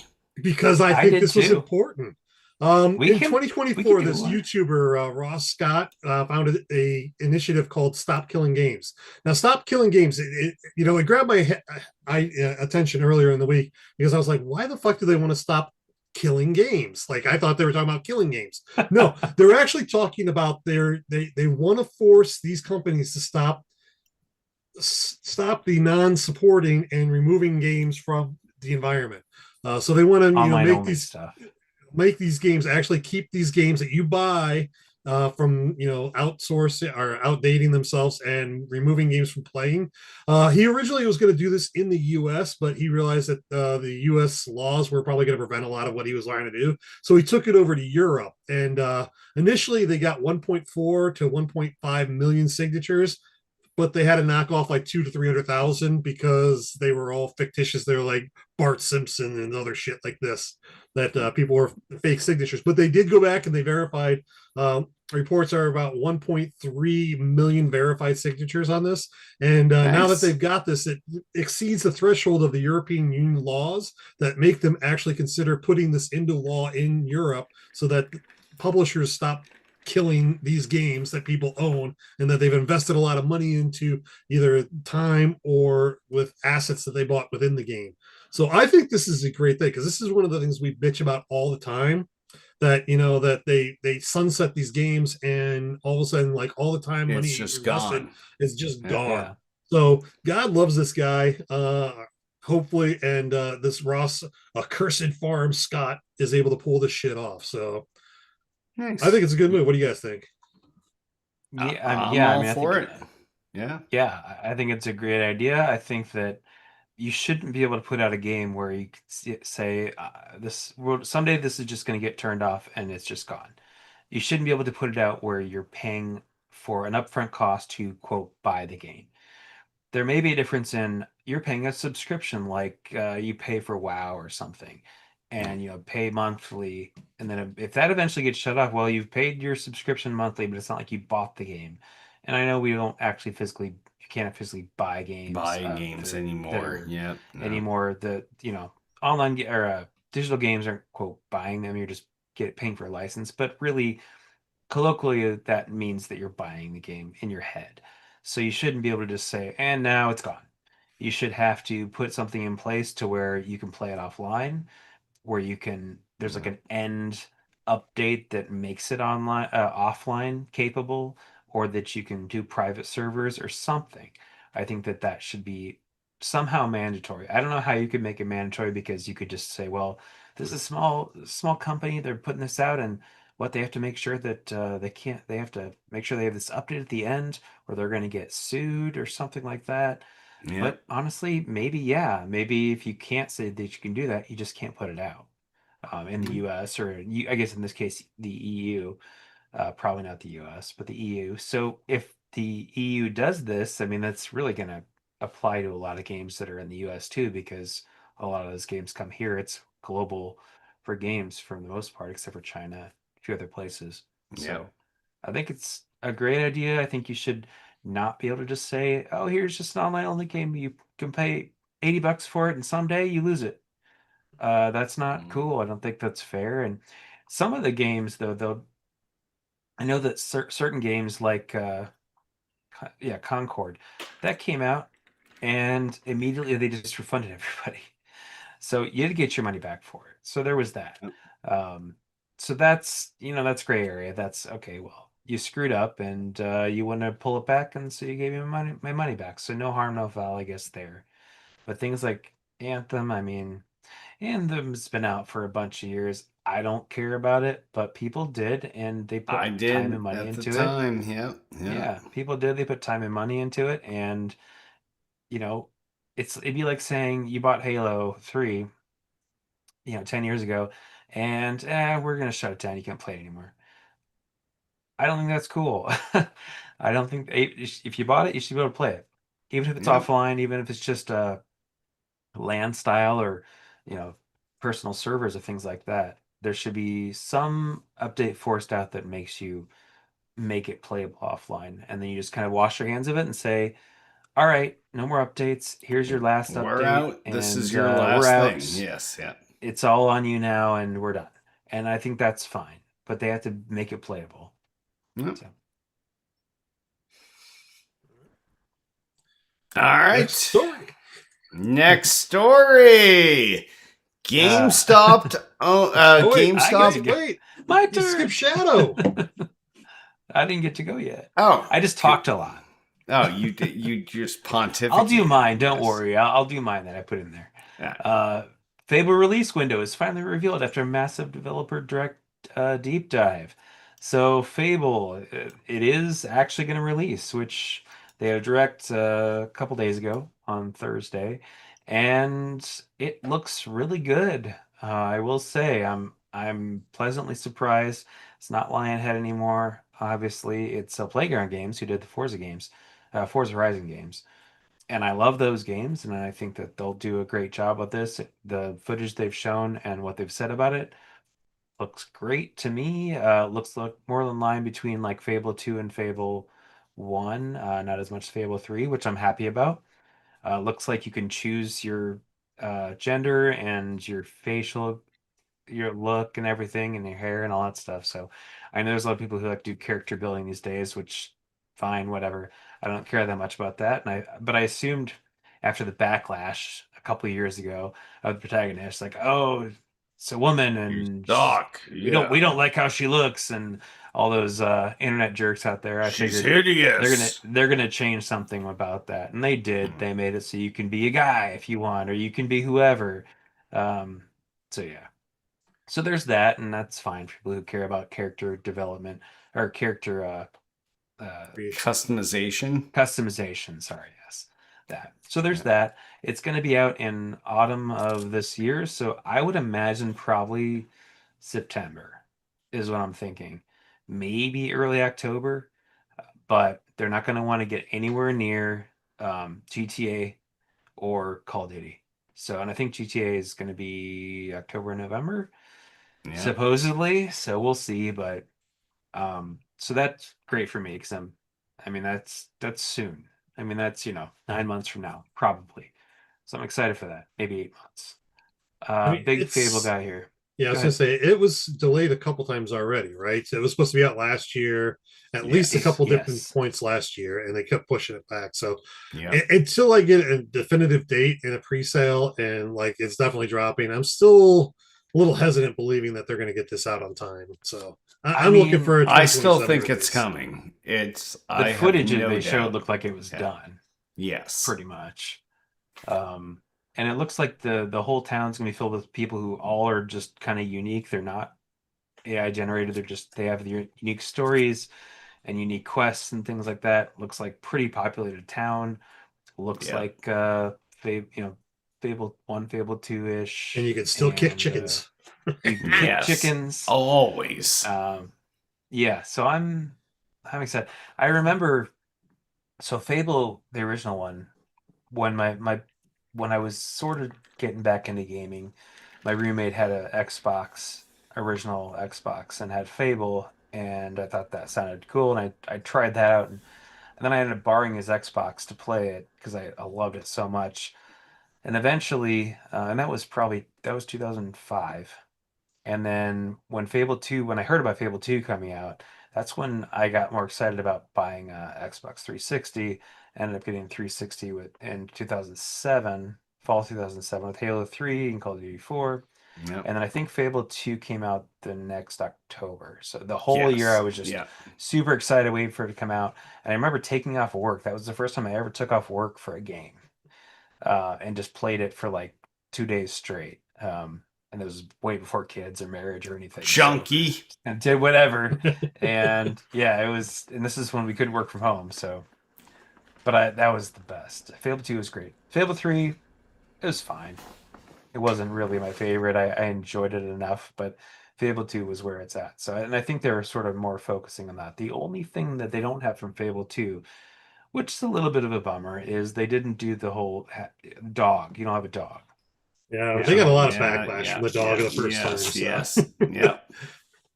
because I I think did this was too. important. We In can we can 2024, do this one. YouTuber Ross Scott founded a initiative called Stop Killing Games. Now, Stop Killing Games, it grabbed my attention earlier in the week because I was like, why the fuck do they want to stop killing games? Like, I thought they were talking about killing games. No, they're actually talking about they want to force these companies to stop the non-supporting and removing games from the environment. So they want to Online only stuff. make these games actually keep these games that you buy from outsourcing or outdating themselves and removing games from playing. He originally was going to do this in the U.S., but he realized that the U.S. laws were probably going to prevent a lot of what he was trying to do. So he took it over to Europe, and initially they got 1.4 to 1.5 million signatures, but they had to knock off like 2 to 300,000 because they were all fictitious. They're like Bart Simpson and other shit like this that people were fake signatures. But they did go back and they verified. Reports are about 1.3 million verified signatures on this, and now that Nice. they've got this, it exceeds the threshold of the European Union laws that make them actually consider putting this into law in Europe, so that publishers stop killing these games that people own and that they've invested a lot of money into either time or with assets that they bought within the game. So I think this is a great thing because this is one of the things we bitch about all the time, that that they sunset these games and all of a sudden like all the time It's money just invested gone. is just Yeah. gone. Yeah. So God loves this guy, hopefully, and this Ross accursed farm Scott is able to pull this shit off. So I Nice. think it's a good move. What do you guys think? I'm Yeah, I all mean, I for think it. Yeah. yeah, I think it's a great idea. I think that you shouldn't be able to put out a game where you could say this world someday this is just going to get turned off and it's just gone. You shouldn't be able to put it out where you're paying for an upfront cost to quote buy the game. There may be a difference in you're paying a subscription like you pay for WoW or something, and pay monthly, and then if that eventually gets shut off, well, you've paid your subscription monthly, but it's not like you bought the game. And I know we don't actually physically, you can't physically buy games Buying games that anymore. are Yep. No. anymore. The online or digital games aren't quote buying them. You're just paying for a license, but really colloquially that means that you're buying the game in your head. So you shouldn't be able to just say and now it's gone. You should have to put something in place to where you can play it offline, where you can there's like Yeah. an end update that makes it online offline capable, or that you can do private servers or something. I think that that should be somehow mandatory. I don't know how you could make it mandatory, because you could just say, well, this is a small company, they're putting this out, and what they have to make sure that they have to make sure they have this update at the end, or they're going to get sued or something like that. Yep. But honestly, maybe, yeah, maybe if you can't say that you can do that, you just can't put it out in the US, or I guess in this case, the EU, probably not the US, but the EU. So if the EU does this, I mean, that's really going to apply to a lot of games that are in the US too, because a lot of those games come here. It's global for games for the most part, except for China, a few other places. Yep. So I think it's a great idea. I think you should not be able to just say, "Oh, here's just an online only game. You can pay $80 for it, and someday you lose it." That's not Mm. cool. I don't think that's fair. And some of the games, though, I know that certain games like, yeah, Concord, that came out, and immediately they just refunded everybody. So you had to get your money back for it. So there was that. Yep. Um, so that's gray area. That's okay. Well, you screwed up, and you want to pull it back, and so you gave me my money back. So no harm, no foul, I guess there. But things like Anthem, I mean, Anthem's been out for a bunch of years. I don't care about it, but people did, and they I put time and did money at the into it. time. Yep. Yep. Yeah, people did. They put time and money into it, and you know, it'd be like saying you bought Halo 3, 10 years ago, and we're gonna shut it down. You can't play it anymore. I don't think that's cool. I don't think if you bought it, you should be able to play it, even if it's Yep. offline, even if it's just LAN style, or you know personal servers or things like that. There should be some update forced out that makes you make it playable offline, and then you just kind of wash your hands of it and say, all right, no more updates. Here's your last We're update, out. This is and your we're last thing. out. Yes. Yeah. It's all on you now, and we're done. and I think that's fine. But they have to make it playable. Yep. So. All right. Next story. Next story. GameStop. Oh wait, GameStop. wait. My You turn. skipped Shadow. I didn't get to go yet. Oh, I just talked a lot. Oh, you did. You just pontificated. I'll do mine. Don't Yes. worry. I'll do mine that I put in there. Yeah. Fable release window is finally revealed after a massive developer direct deep dive. So Fable, it is actually going to release, which they had a direct a couple days ago on Thursday, and it looks really good. I will say I'm pleasantly surprised. It's not Lionhead anymore. Obviously, it's Playground Games who did the Forza games, Forza Horizon games. And I love those games, and I think that they'll do a great job with this. The footage they've shown and what they've said about it looks great to me. Looks like more in line between like Fable 2 and Fable 1, not as much Fable 3, which I'm happy about. Looks like you can choose your gender and your facial, your look and everything, and your hair and all that stuff. So I know there's a lot of people who like do character building these days, which fine, whatever. I don't care that much about that. But I assumed after the backlash a couple of years ago of the protagonist, like, oh, it's a woman and Doc. we Yeah. don't like how she looks and all those internet jerks out there. I She's figured hideous. they're gonna change something about that, and they did. They made it so you can be a guy if you want, or you can be whoever. So yeah. So there's that, and that's fine for people who care about character development or character uh, Customization. customization. Sorry, yes, that. So there's that. It's going to be out in autumn of this year, so I would imagine probably September is what I'm thinking. Maybe early October, but they're not going to want to get anywhere near GTA or Call of Duty. So, and I think GTA is going to be October, November Yeah. supposedly. So we'll see, but so that's great for me because I mean that's soon. I mean that's 9 months from now probably. So I'm excited for that. Maybe 8 months. I mean, Big Fable it's guy here. yeah. I Go was gonna ahead. say it was delayed a couple times already, right? So it was supposed to be out last year, at least a Yes. couple different Yes. points last year, and they kept pushing it back. So Yeah. until I get a definitive date and a pre-sale, and like it's definitely dropping, I'm still a little hesitant believing that they're going to get this out on time. So I I'm looking for mean, a I still 2027 think it's release. coming. It's. the I have footage that no they showed doubt. looked like it was Yeah. done Yes. pretty much. Um, and it looks like the whole town's gonna be filled with people who all are just kind of unique. They're not AI generated. They have their unique stories and unique quests and things like that. Looks like pretty populated town. Looks Yeah. like Fable 1, Fable 2 And ish, you can still kick and chickens. you can kick Yes. chickens. Always. Yeah, so I'm excited. I remember so Fable, the original one, when when I was sort of getting back into gaming, my roommate had a Xbox, original Xbox, and had Fable, and I thought that sounded cool, and I tried that out, and then I ended up borrowing his Xbox to play it because I loved it so much, and eventually, and that was 2005. And then when I heard about Fable 2 coming out, that's when I got more excited about buying Xbox 360. Ended up getting 360 in 2007, fall 2007 with Halo 3 and Call of Duty 4. Yep. And then I think Fable 2 came out the next October. So the whole year I Yes. was just Yeah. super excited waiting for it to come out. And I remember taking off work. That was the first time I ever took off work for a game, and just played it for like 2 days straight. And it was way before kids or marriage or anything. So Chunky. and did whatever. And yeah, it was, and this is when we couldn't work from home. So, but that was the best. Fable 2 was great. Fable 3, it was fine. It wasn't really my favorite. I enjoyed it enough, but Fable 2 was where it's at. So, and I think they were sort of more focusing on that. The only thing that they don't have from Fable 2, which is a little bit of a bummer, is they didn't do the whole dog. You don't have a dog. Yeah, Which they got a I'm lot of Yeah. backlash Yeah. from the dog Yeah. the first time. Yes. So Yes. Yep.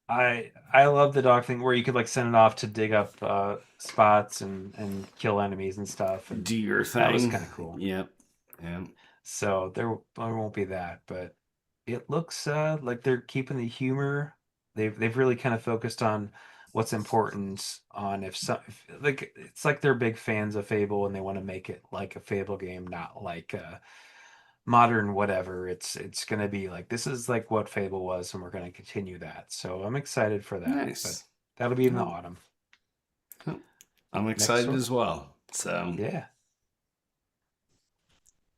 I love the dog thing where you could like send it off to dig up spots and kill enemies and stuff, and Do your that was thing. kind of cool. Yep. Yep. So there won't be that, but it looks like they're keeping the humor. They've really kind of focused on what's important on like it's like they're big fans of Fable and they want to make it like a Fable game, not like a modern whatever. It's gonna be like this is like what Fable was, and we're gonna continue that. So I'm excited for that. But Nice. that'll be in the Oh, autumn. oh, I'm Next excited story. as well. So, Yeah.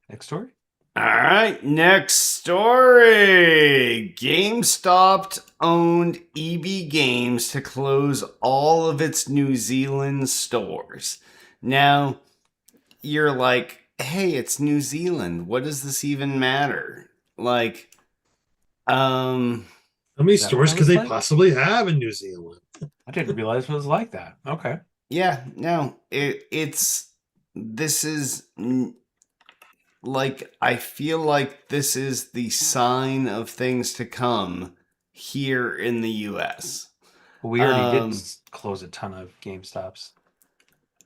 Next story. all right, next story. GameStop owned EB Games to close all of its New Zealand stores. Now, you're like, hey, it's New Zealand. What does this even matter? Like, How many Is that what stores that could was they like? possibly have in New Zealand? I didn't realize it was like that. Okay. yeah, no, it's this is like I feel like this is the sign of things to come here in the US. Well, we already did Um close a ton of GameStops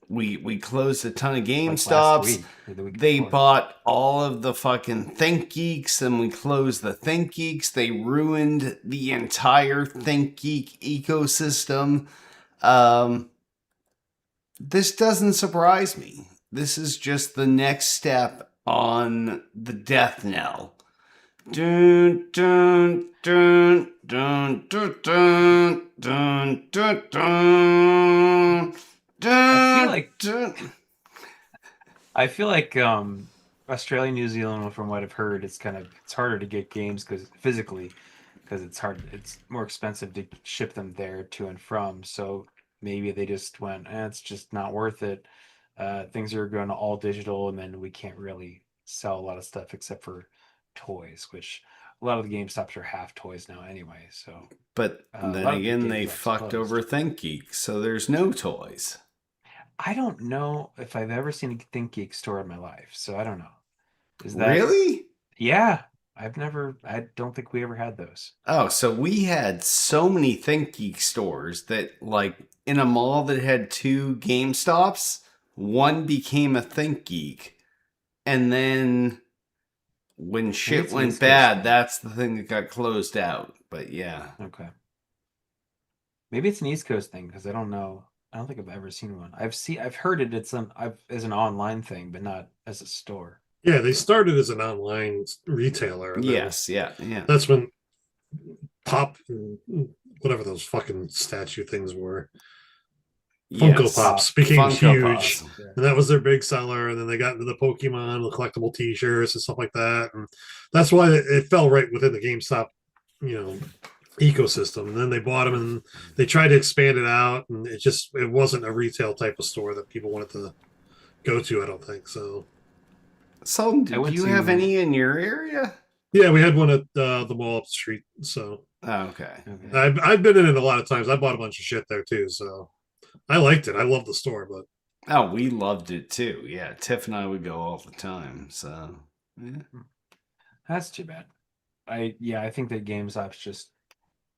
we closed a ton of like last GameStops. week or the week They before. bought all of the fucking Think Geeks and we closed the Think Geeks. They ruined the entire Think Geek ecosystem. Um this doesn't surprise me. This is just the next step on the death knell. Dun, dun, dun, dun, dun, dun, dun, dun, dun, I feel dun, like dun. I feel like Australia, New Zealand, from what I've heard, it's harder to get games because physically, because it's more expensive to ship them there to and from. So maybe they just went, it's just not worth it. Things are going to all digital, and then we can't really sell a lot of stuff except for toys, which a lot of the GameStops are half toys now anyway. So But a then lot of the again, they GameStops fucked over closed. ThinkGeek, so there's no toys. I don't know if I've ever seen a ThinkGeek store in my life, so I don't know. Is that Really? Yeah, I don't think we ever had those. Oh, so we had so many ThinkGeek stores that, like, in a mall that had two GameStops, one became a ThinkGeek, and then when Maybe shit it's an went East Coast bad, thing. that's the thing that got closed out. But yeah. Okay. Maybe it's an East Coast thing because I don't know. I don't think I've ever seen one. I've heard it. I've as an online thing, but not as a store. Yeah, they started as an online retailer, and then Yes, yeah, yeah. that's when Pop, whatever those fucking statue things were, Funko Yes. Pops Pop. became Funko huge, Pops. Yeah. and that was their big seller. And then they got into the Pokemon, the collectible T-shirts, and stuff like that. And that's why it fell right within the GameStop, you know, ecosystem. And then they bought them, and they tried to expand it out, and it wasn't a retail type of store that people wanted to go to. I don't think so. So, I do went you have to any in your area? Yeah, we had one at the mall up the street. So Oh, okay. Okay. I've been in it a lot of times. I bought a bunch of shit there too. So I liked it. I love the store, but Oh, we loved it too. Yeah, Tiff and I would go all the time. So, yeah. That's too bad. I think that GameStop's just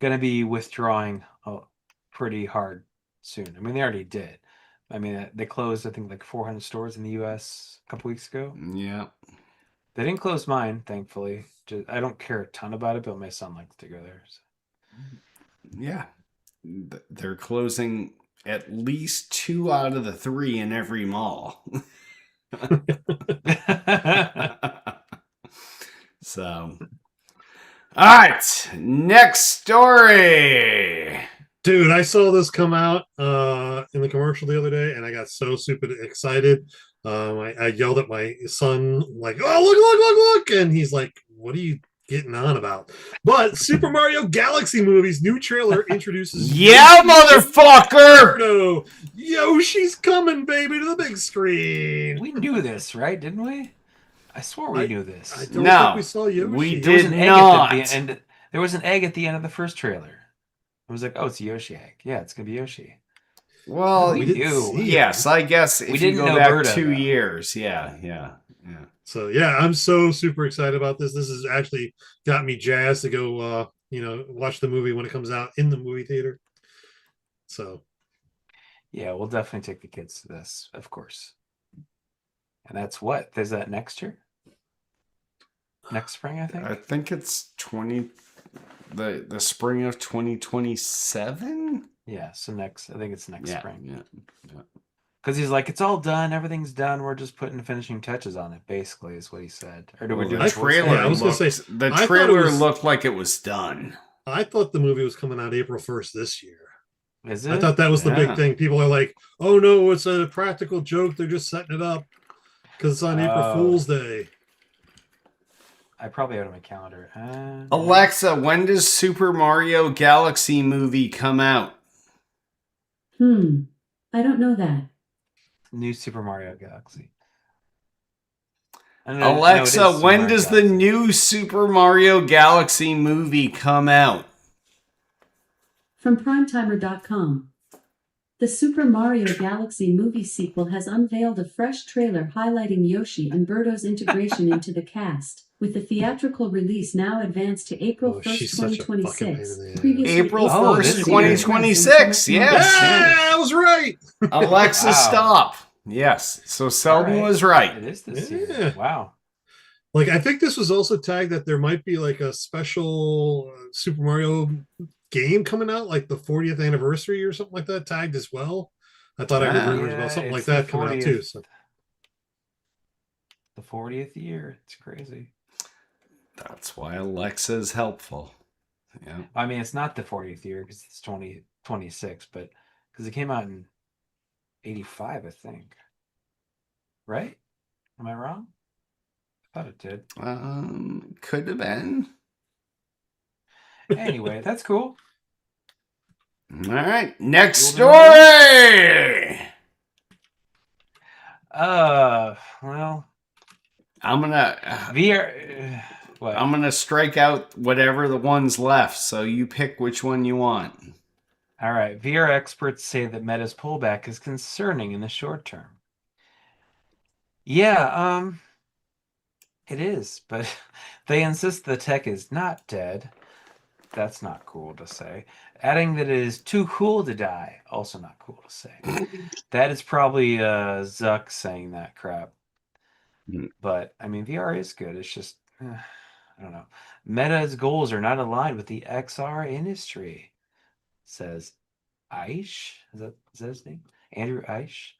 gonna be withdrawing pretty hard soon. I mean, they already did. I mean, they closed I think like 400 stores in the U.S. a couple weeks ago. Yeah. They didn't close mine, thankfully. I don't care a ton about it, but my son likes to go there. So. Yeah. They're closing at least 2 out of the 3 in every mall. So, all right, next story. dude, I saw this come out in the commercial the other day, and I got so super excited. I yelled at my son like, "Oh, look, look, look, look!" And he's like, "What are you getting on about?" But Super Mario Galaxy movies new trailer introduces Yeah, Yoshi motherfucker. Inferno. Yoshi's coming, baby, to the big screen. We knew this, right? Didn't we? I swore we I knew I this. don't think we No, saw we Yoshi. There was did an egg at the not. end. There was an egg at the end of the first trailer. It was like, oh, it's a Yoshi egg. Yeah, it's gonna be Yoshi. No, Well, we We didn't knew. see him. yes, I guess We if you didn't go know back Berta 2 though. years, yeah. So yeah, I'm so super excited about this. This has actually got me jazzed to go watch the movie when it comes out in the movie theater. So Yeah, we'll definitely take the kids to this, of course. And that's what? Is that next year? next spring, I think. I think it's the spring of 2027. Yeah, so I think it's next spring. Yeah. Because he's like, it's all done, everything's done. We're just putting finishing touches on it. Basically, is what he said. Or do we Well, do the it? trailer I was gonna say, the I thought it trailer was- looked like it was done. I thought the movie was coming out April 1st this year. Is I it? thought that was the big Yeah. thing. People are like, "Oh no, it's a practical joke. They're just setting it up because it's on April Oh. Fool's Day." I probably have it on my calendar. Alexa, when does Super Mario Galaxy movie come out? I don't know that. New Super Mario Galaxy. Alexa, when does the new Super Mario Galaxy movie come out? From Primetimer.com. The Super Mario Galaxy movie sequel has unveiled a fresh trailer highlighting Yoshi and Birdo's integration into the cast, with the theatrical release now advanced to April 1st, she's such a fucking 2026. pain in the ass. Previously April Oh, 1st, this year. 2026. Yes. Yeah, I was right. Alexa, Wow. stop. Yes. So Selden All right. was right. It is this Yeah. year. Wow. Like, I think this was also tagged that there might be like a special Super Mario game coming out, like the 40th anniversary or something like that, tagged as well. I thought I heard Ah. rumors Yeah, about something like it's the that coming out too. 40th. So The 40th year. It's crazy. That's why Alexa is helpful. Yeah. I mean, it's not the 40th year because it's 2026, but because it came out in 85, I think. Right? Am I wrong? I thought it did. Could have been. Anyway, that's cool. All right. Next You want story. Well, I'm gonna VR. What? I'm gonna strike out whatever the one's left. So you pick which one you want. All right. VR experts say that Meta's pullback is concerning in the short term. Yeah, it is, but they insist the tech is not dead. That's not cool to say. Adding that it is too cool to die. Also not cool to say. That is probably Zuck saying that crap. But I mean, VR is good. It's just I don't know. Meta's goals are not aligned with the XR industry, says Aish. Is that his name? Andrew Aish.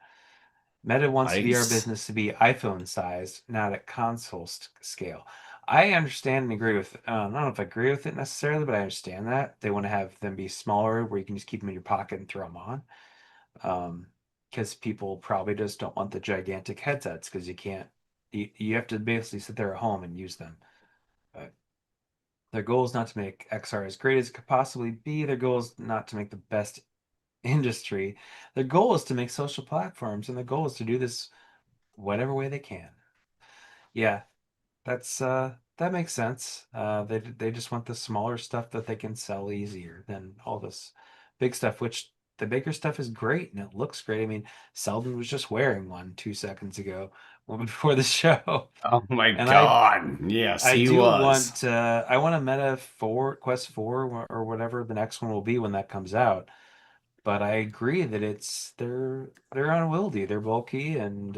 Meta wants VR Ice? business to be iPhone size, not at console scale. I understand and agree with. I don't know if I agree with it necessarily, but I understand that they want to have them be smaller, where you can just keep them in your pocket and throw them on. Because people probably just don't want the gigantic headsets because you can't. You have to basically sit there at home and use them. But their goal is not to make XR as great as it could possibly be. Their goal is not to make the best industry. Their goal is to make social platforms, and their goal is to do this whatever way they can. Yeah, that's that makes sense. They just want the smaller stuff that they can sell easier than all this big stuff, which the bigger stuff is great and it looks great. I mean, Selden was just wearing one 2 seconds ago, well, before the show. Oh my And God! Yes, I he do was. want I want a Meta 4 Quest 4 or whatever the next one will be when that comes out. But I agree that they're unwieldy, they're bulky, and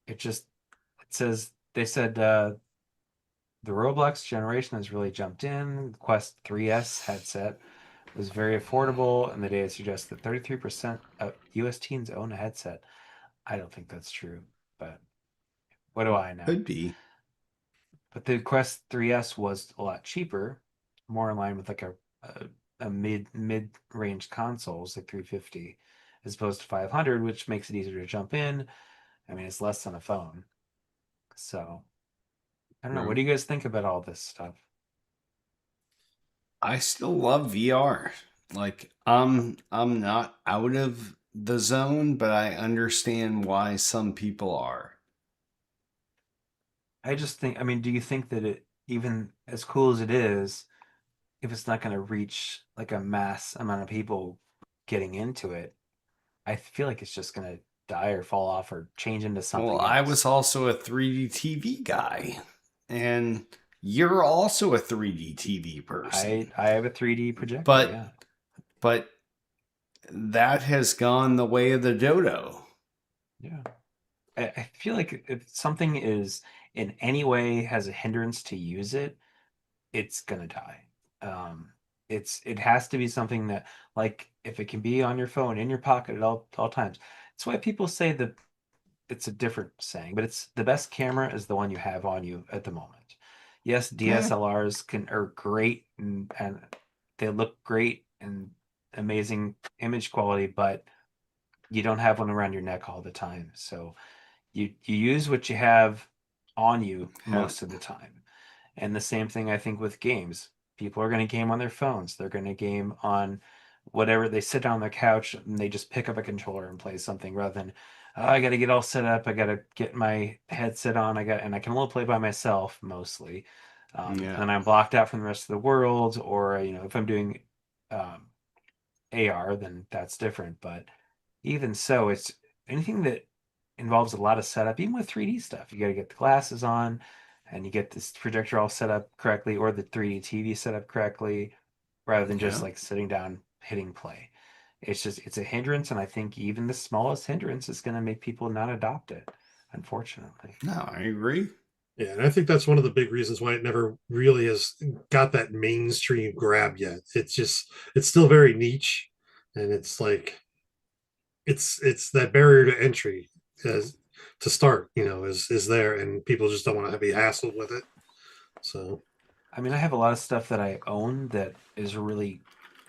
it says they said the Roblox generation has really jumped in. The Quest 3S headset was very affordable, and the data suggests that 33% of US teens own a headset. I don't think that's true, but what do I know? Could be. But the Quest 3S was a lot cheaper, more in line with like a mid range consoles like 350 as opposed to 500, which makes it easier to jump in. I mean, it's less than a phone. So I don't know. What do you guys think about all this stuff? I still love VR. Like I'm not out of the zone, but I understand why some people are. I just think, I mean, do you think that it, even as cool as it is, if it's not going to reach like a mass amount of people getting into it, I feel like it's just going to die or fall off or change into something Well, else. I was also a 3D TV guy, and you're also a 3D TV person. I have a 3D projector, But yeah. but that has gone the way of the dodo. Yeah. I feel like if something is in any way has a hindrance to use it, it's gonna die. It has to be something that, like, if it can be on your phone in your pocket at all times. That's why people say that it's a different saying, but it's the best camera is the one you have on you at the moment. Yes, DSLRs are great and they look great and amazing image quality, but you don't have one around your neck all the time. So you use what you have on you most of the time. And the same thing I think with games. People are going to game on their phones. They're going to game on whatever. They sit down on their couch and they just pick up a controller and play something rather than, oh, I got to get all set up. I got to get my headset on. And I can only play by myself mostly. And I'm blocked out from the rest of the world. Or, if I'm doing AR, then that's different. But even so, it's anything that involves a lot of setup, even with 3D stuff. You got to get the glasses on and you get this projector all set up correctly or the 3D TV set up correctly rather than just like sitting down hitting play. It's a hindrance, and I think even the smallest hindrance is going to make people not adopt it, unfortunately. No, I agree. Yeah, and I think that's one of the big reasons why it never really has got that mainstream grab yet. It's still very niche, and it's like it's that barrier to entry as to start, is there, and people just don't want to be hassled with it. So, I mean, I have a lot of stuff that I own that is really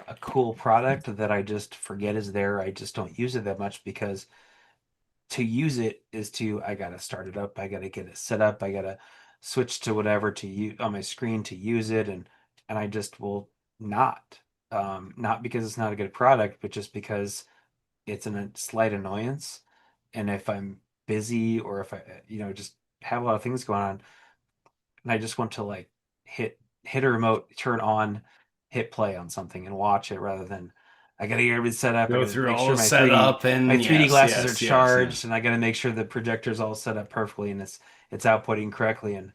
a cool product that I just forget is there. I just don't use it that much because to use it is I gotta start it up, I gotta get it set up, I gotta switch to whatever to use on my screen to use it, and I just will not. Not because it's not a good product, but just because it's a slight annoyance. And if I'm busy or if I, just have a lot of things going on, and I just want to like hit a remote, turn on, hit play on something and watch it rather than I gotta get everything set up. I Go gotta through make all sure the my 3D setup and my 3D glasses yes, are charged, and I gotta make sure the projector's all set up perfectly and it's outputting correctly. And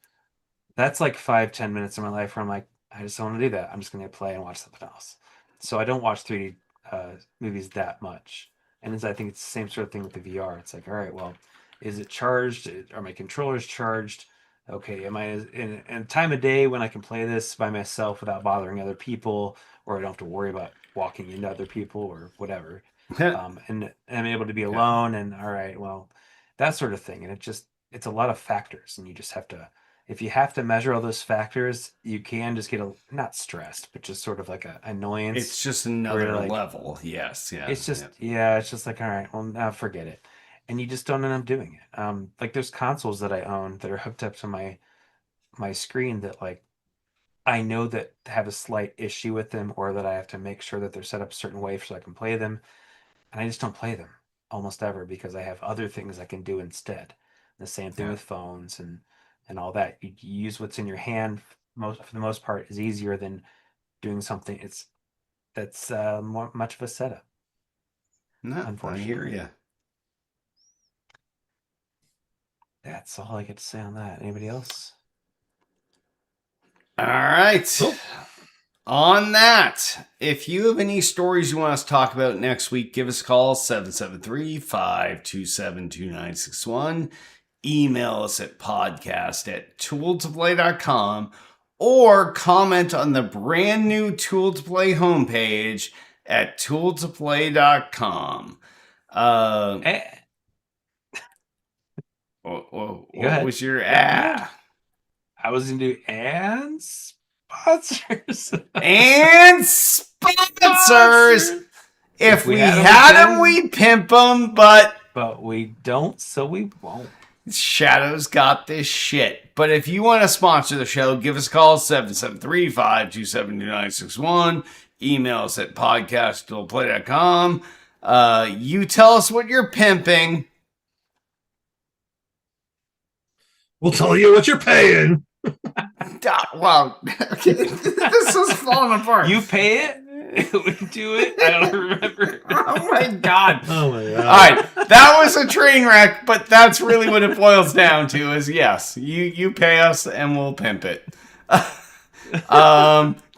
that's like 5-10 minutes of my life where I'm like, I just don't want to do that. I'm just gonna play and watch something else. So I don't watch 3D movies that much. And I think it's the same sort of thing with the VR. It's like, all right, well, is it charged? Are my controllers charged? Okay, am I in a time of day when I can play this by myself without bothering other people, or I don't have to worry about walking into other people or whatever? And I'm able to be alone, and all right, well, that sort of thing. And it's a lot of factors, and you just have to, if you have to measure all those factors, you can just get not stressed, but just sort of like a annoyance. It's just another level. Yes, yeah. It's just it's just like, all right, well, now forget it. And you just don't end up doing it. Like there's consoles that I own that are hooked up to my screen that like I know that have a slight issue with them, or that I have to make sure that they're set up a certain way so I can play them. And I just don't play them almost ever because I have other things I can do instead. The same thing with phones and all that. You use what's in your hand for the most part is easier than doing something that's more much of a setup. No, unfortunately. I hear you. That's all I get to say on that. Anybody else? All right. On that, if you have any stories you want us to talk about next week, give us a call, 773-527-2961. Email us at podcast@tooltoplay.com or comment on the brand new Tool to Play homepage at tooltoplay.com. What was your I was going to do and sponsors. And sponsors. If we had them, we'd pimp them, but we don't, so we won't. Shadow's got this shit. But if you want to sponsor the show, give us a call, 773-527-2961. Email us at podcast@tooltoplay.com. You tell us what you're pimping. We'll tell you what you're paying. Wow. Okay. This is falling apart. You pay it? We do it? I don't remember. Oh my god. Oh my god. All right. That was a train wreck, but that's really what it boils down to is yes, you pay us and we'll pimp it.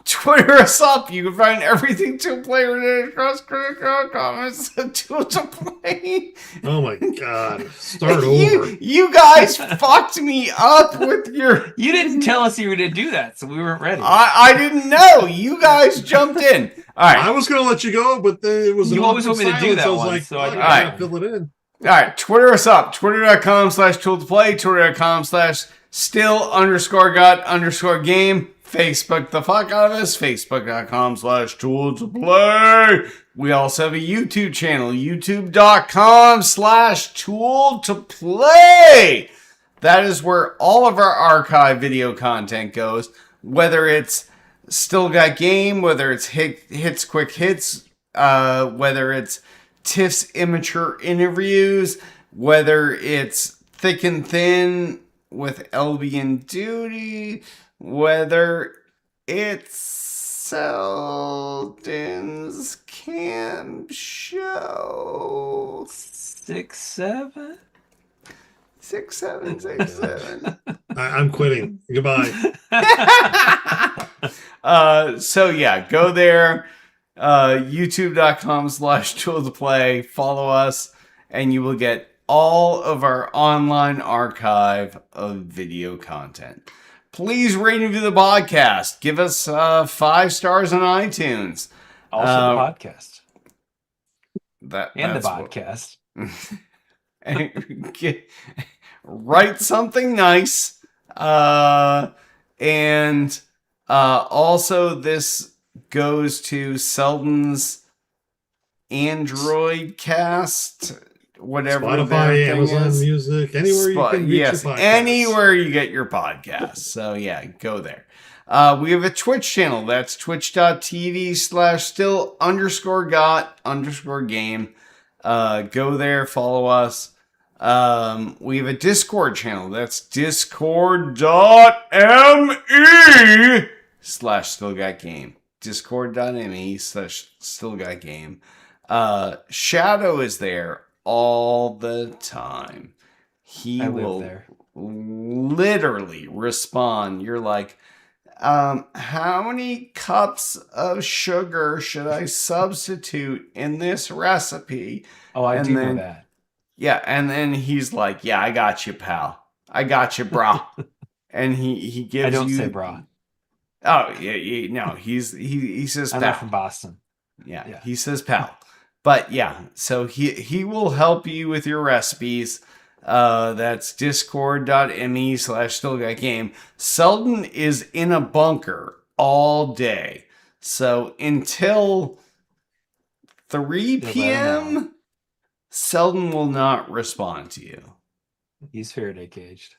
Twitter us up. You can find everything to play related across critical comments and tools to play. Oh my god. Start over. You guys fucked me up with your. You didn't tell us you were going to do that, so we weren't ready. I didn't know. You guys jumped in. All right. I was gonna let you go, but then it was You an always awkward want me to do silence. that I was one, like, so I fuck, did. I Alright. gotta fill it in. All right, Twitter us up. Twitter.com/tool2play. Twitter.com/still_got_game. Facebook the fuck out of us. Facebook.com/tool2play. We also have a YouTube channel. YouTube.com/tool2play. That is where all of our archive video content goes. Whether it's Still Got Game, whether it's hits, quick hits, whether it's Tiff's immature interviews, whether it's Thick and Thin with LB and Duty, whether it's Selden's Camp Show. 6-7. 6767. I'm quitting. Goodbye. So yeah, go there. YouTube.com/tool2play. Follow us, and you will get all of our online archive of video content. Please rate and review the podcast. Give us 5 stars on iTunes. Also the podcast. That's And the what- podcast. and write something nice. And also this goes to Selden's Android cast, whatever their Spotify, thing Amazon is. Music, anywhere you can reach Yes, your podcast. anywhere you get your podcasts. So yeah, go there. We have a Twitch channel. That's twitch.tv/still_got_game. Go there, follow us. We have a Discord channel. That's discord.me/stillgotgame. Discord.me/stillgotgame. Shadow is there all the time. He I live will there. literally respond. You're like, how many cups of sugar should I substitute in this recipe? Oh, I And do then- know that. Yeah, and then he's like, yeah, I got you, pal. I got you, brah. And he gives I don't you... say bra. Oh, yeah, no, he says I'm pal. not from Boston. Yeah, he says pal. But yeah, so he will help you with your recipes. That's discord.me/stillgotgame. Selden is in a bunker all day. So until 3 You'll let him p.m., Selden will not respond to you. He's Faraday caged.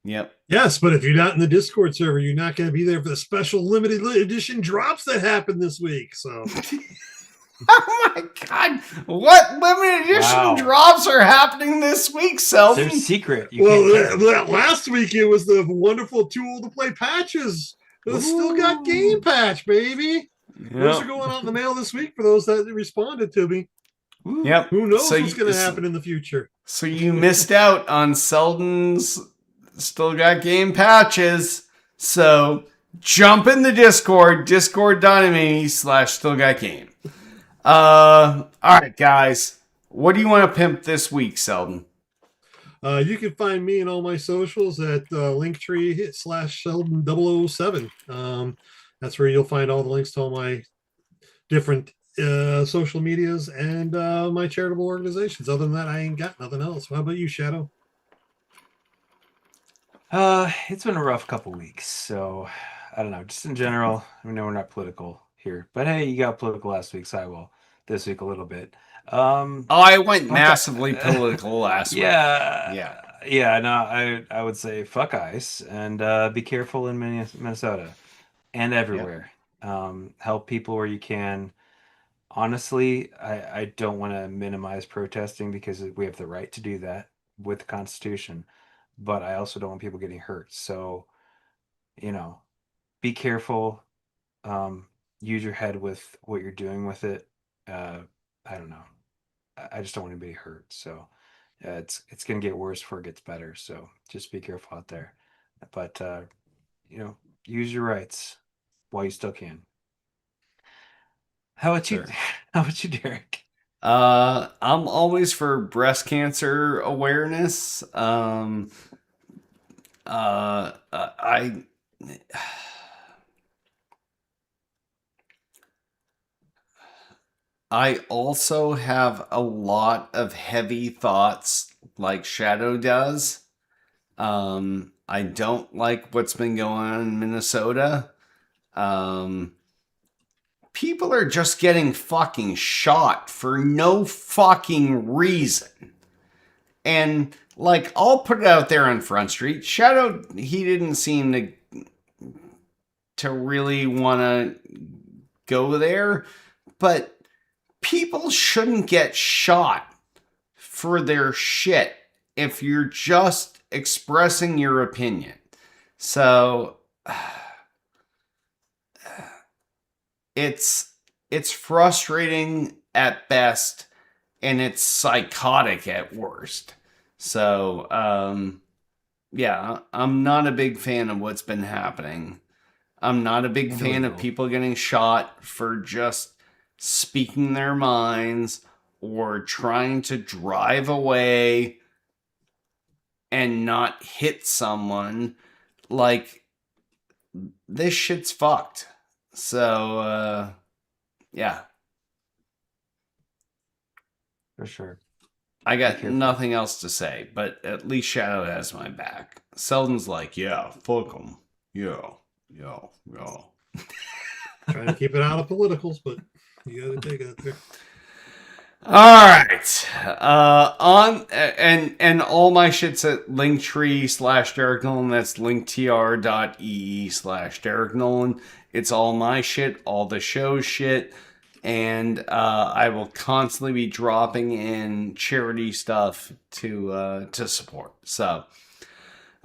Yep. Yes, but if you're not in the Discord server, you're not going to be there for the special limited edition drops that happened this week. So Oh my god! What limited edition Wow. drops are happening this week, Selden? They're secret. You well, can't tell. last week it was the wonderful Tool to Play patches. The Still Got Game patch, baby. Those are going out in the mail this week for those that responded to me. Ooh. Yep. Who knows So what's you- going to happen in the future? So you missed out on Selden's Still Got Game patches. So jump in the Discord, discord.me/stillgotgame. All right, guys. What do you want to pimp this week, Selden? You can find me and all my socials at linktree/Sheldon007. That's where you'll find all the links to all my different social medias and my charitable organizations. Other than that, I ain't got nothing else. How about you, Shadow? It's been a rough couple weeks, so I don't know. Just in general, I know we're not political here, but hey, you got political last week, so I will this week a little bit. Oh, I went massively political last week. Yeah. No, I would say fuck ICE and be careful in Minnesota and everywhere. Help people where you can. Honestly, I don't want to minimize protesting because we have the right to do that with the Constitution, but I also don't want people getting hurt. So, be careful. Use your head with what you're doing with it. I don't know. I just don't want anybody hurt. So it's going to get worse before it gets better. So just be careful out there. But, use your rights. while you still can. How about you? Sure. How about you, Derek? I'm always for breast cancer awareness. I also have a lot of heavy thoughts like Shadow does. I don't like what's been going on in Minnesota. People are just getting fucking shot for no fucking reason. And like, I'll put it out there on Front Street. Shadow, he didn't seem to really want to go there, but people shouldn't get shot for their shit if you're just expressing your opinion. So it's frustrating at best and it's psychotic at worst. So yeah, I'm not a big fan of what's been happening. I'm not a big fan of people getting shot for just speaking their minds or trying to drive away and not hit someone. Like, this shit's fucked. So, yeah. For sure. I got nothing else to say, but at least Shadow has my back. Selden's like, yeah, fuck him. Yeah. Trying to keep it out of politicals, but you gotta take it there. All right. And all my shit's at Linktree/Derek Nolan. That's linktr.ee/Derek Nolan. It's all my shit, all the show's shit. And I will constantly be dropping in charity stuff to support. So,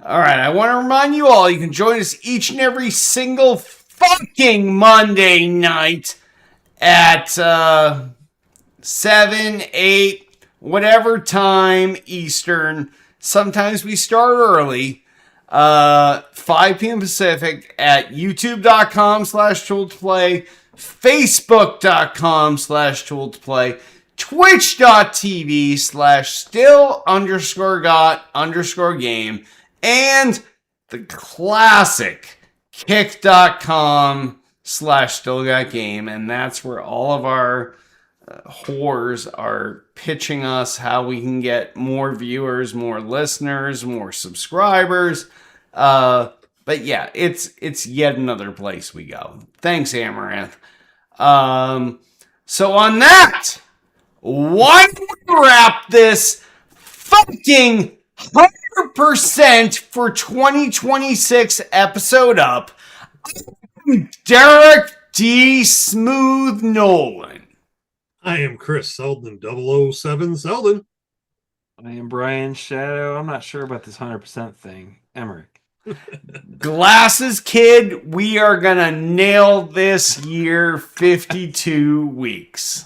all right. I want to remind you all, you can join us each and every single fucking Monday night at 7, 8, whatever time Eastern. Sometimes we start early. 5 p.m. Pacific at youtube.com/tooltoplay, facebook.com/tooltoplay, twitch.tv/still_got_game, and the classic kick.com/stillgotgame. And that's where all of our whores are pitching us how we can get more viewers, more listeners, more subscribers. But yeah, it's yet another place we go. Thanks, Amaranth. So on that, why don't we wrap this fucking 100% for 2026 episode up? I'm Derek D. Smooth Nolan. I am Chris Selden, 007 Selden. I am Brian Shadow. I'm not sure about this 100% thing. Emmerich. Glasses Kid, we are gonna nail this year 52 weeks.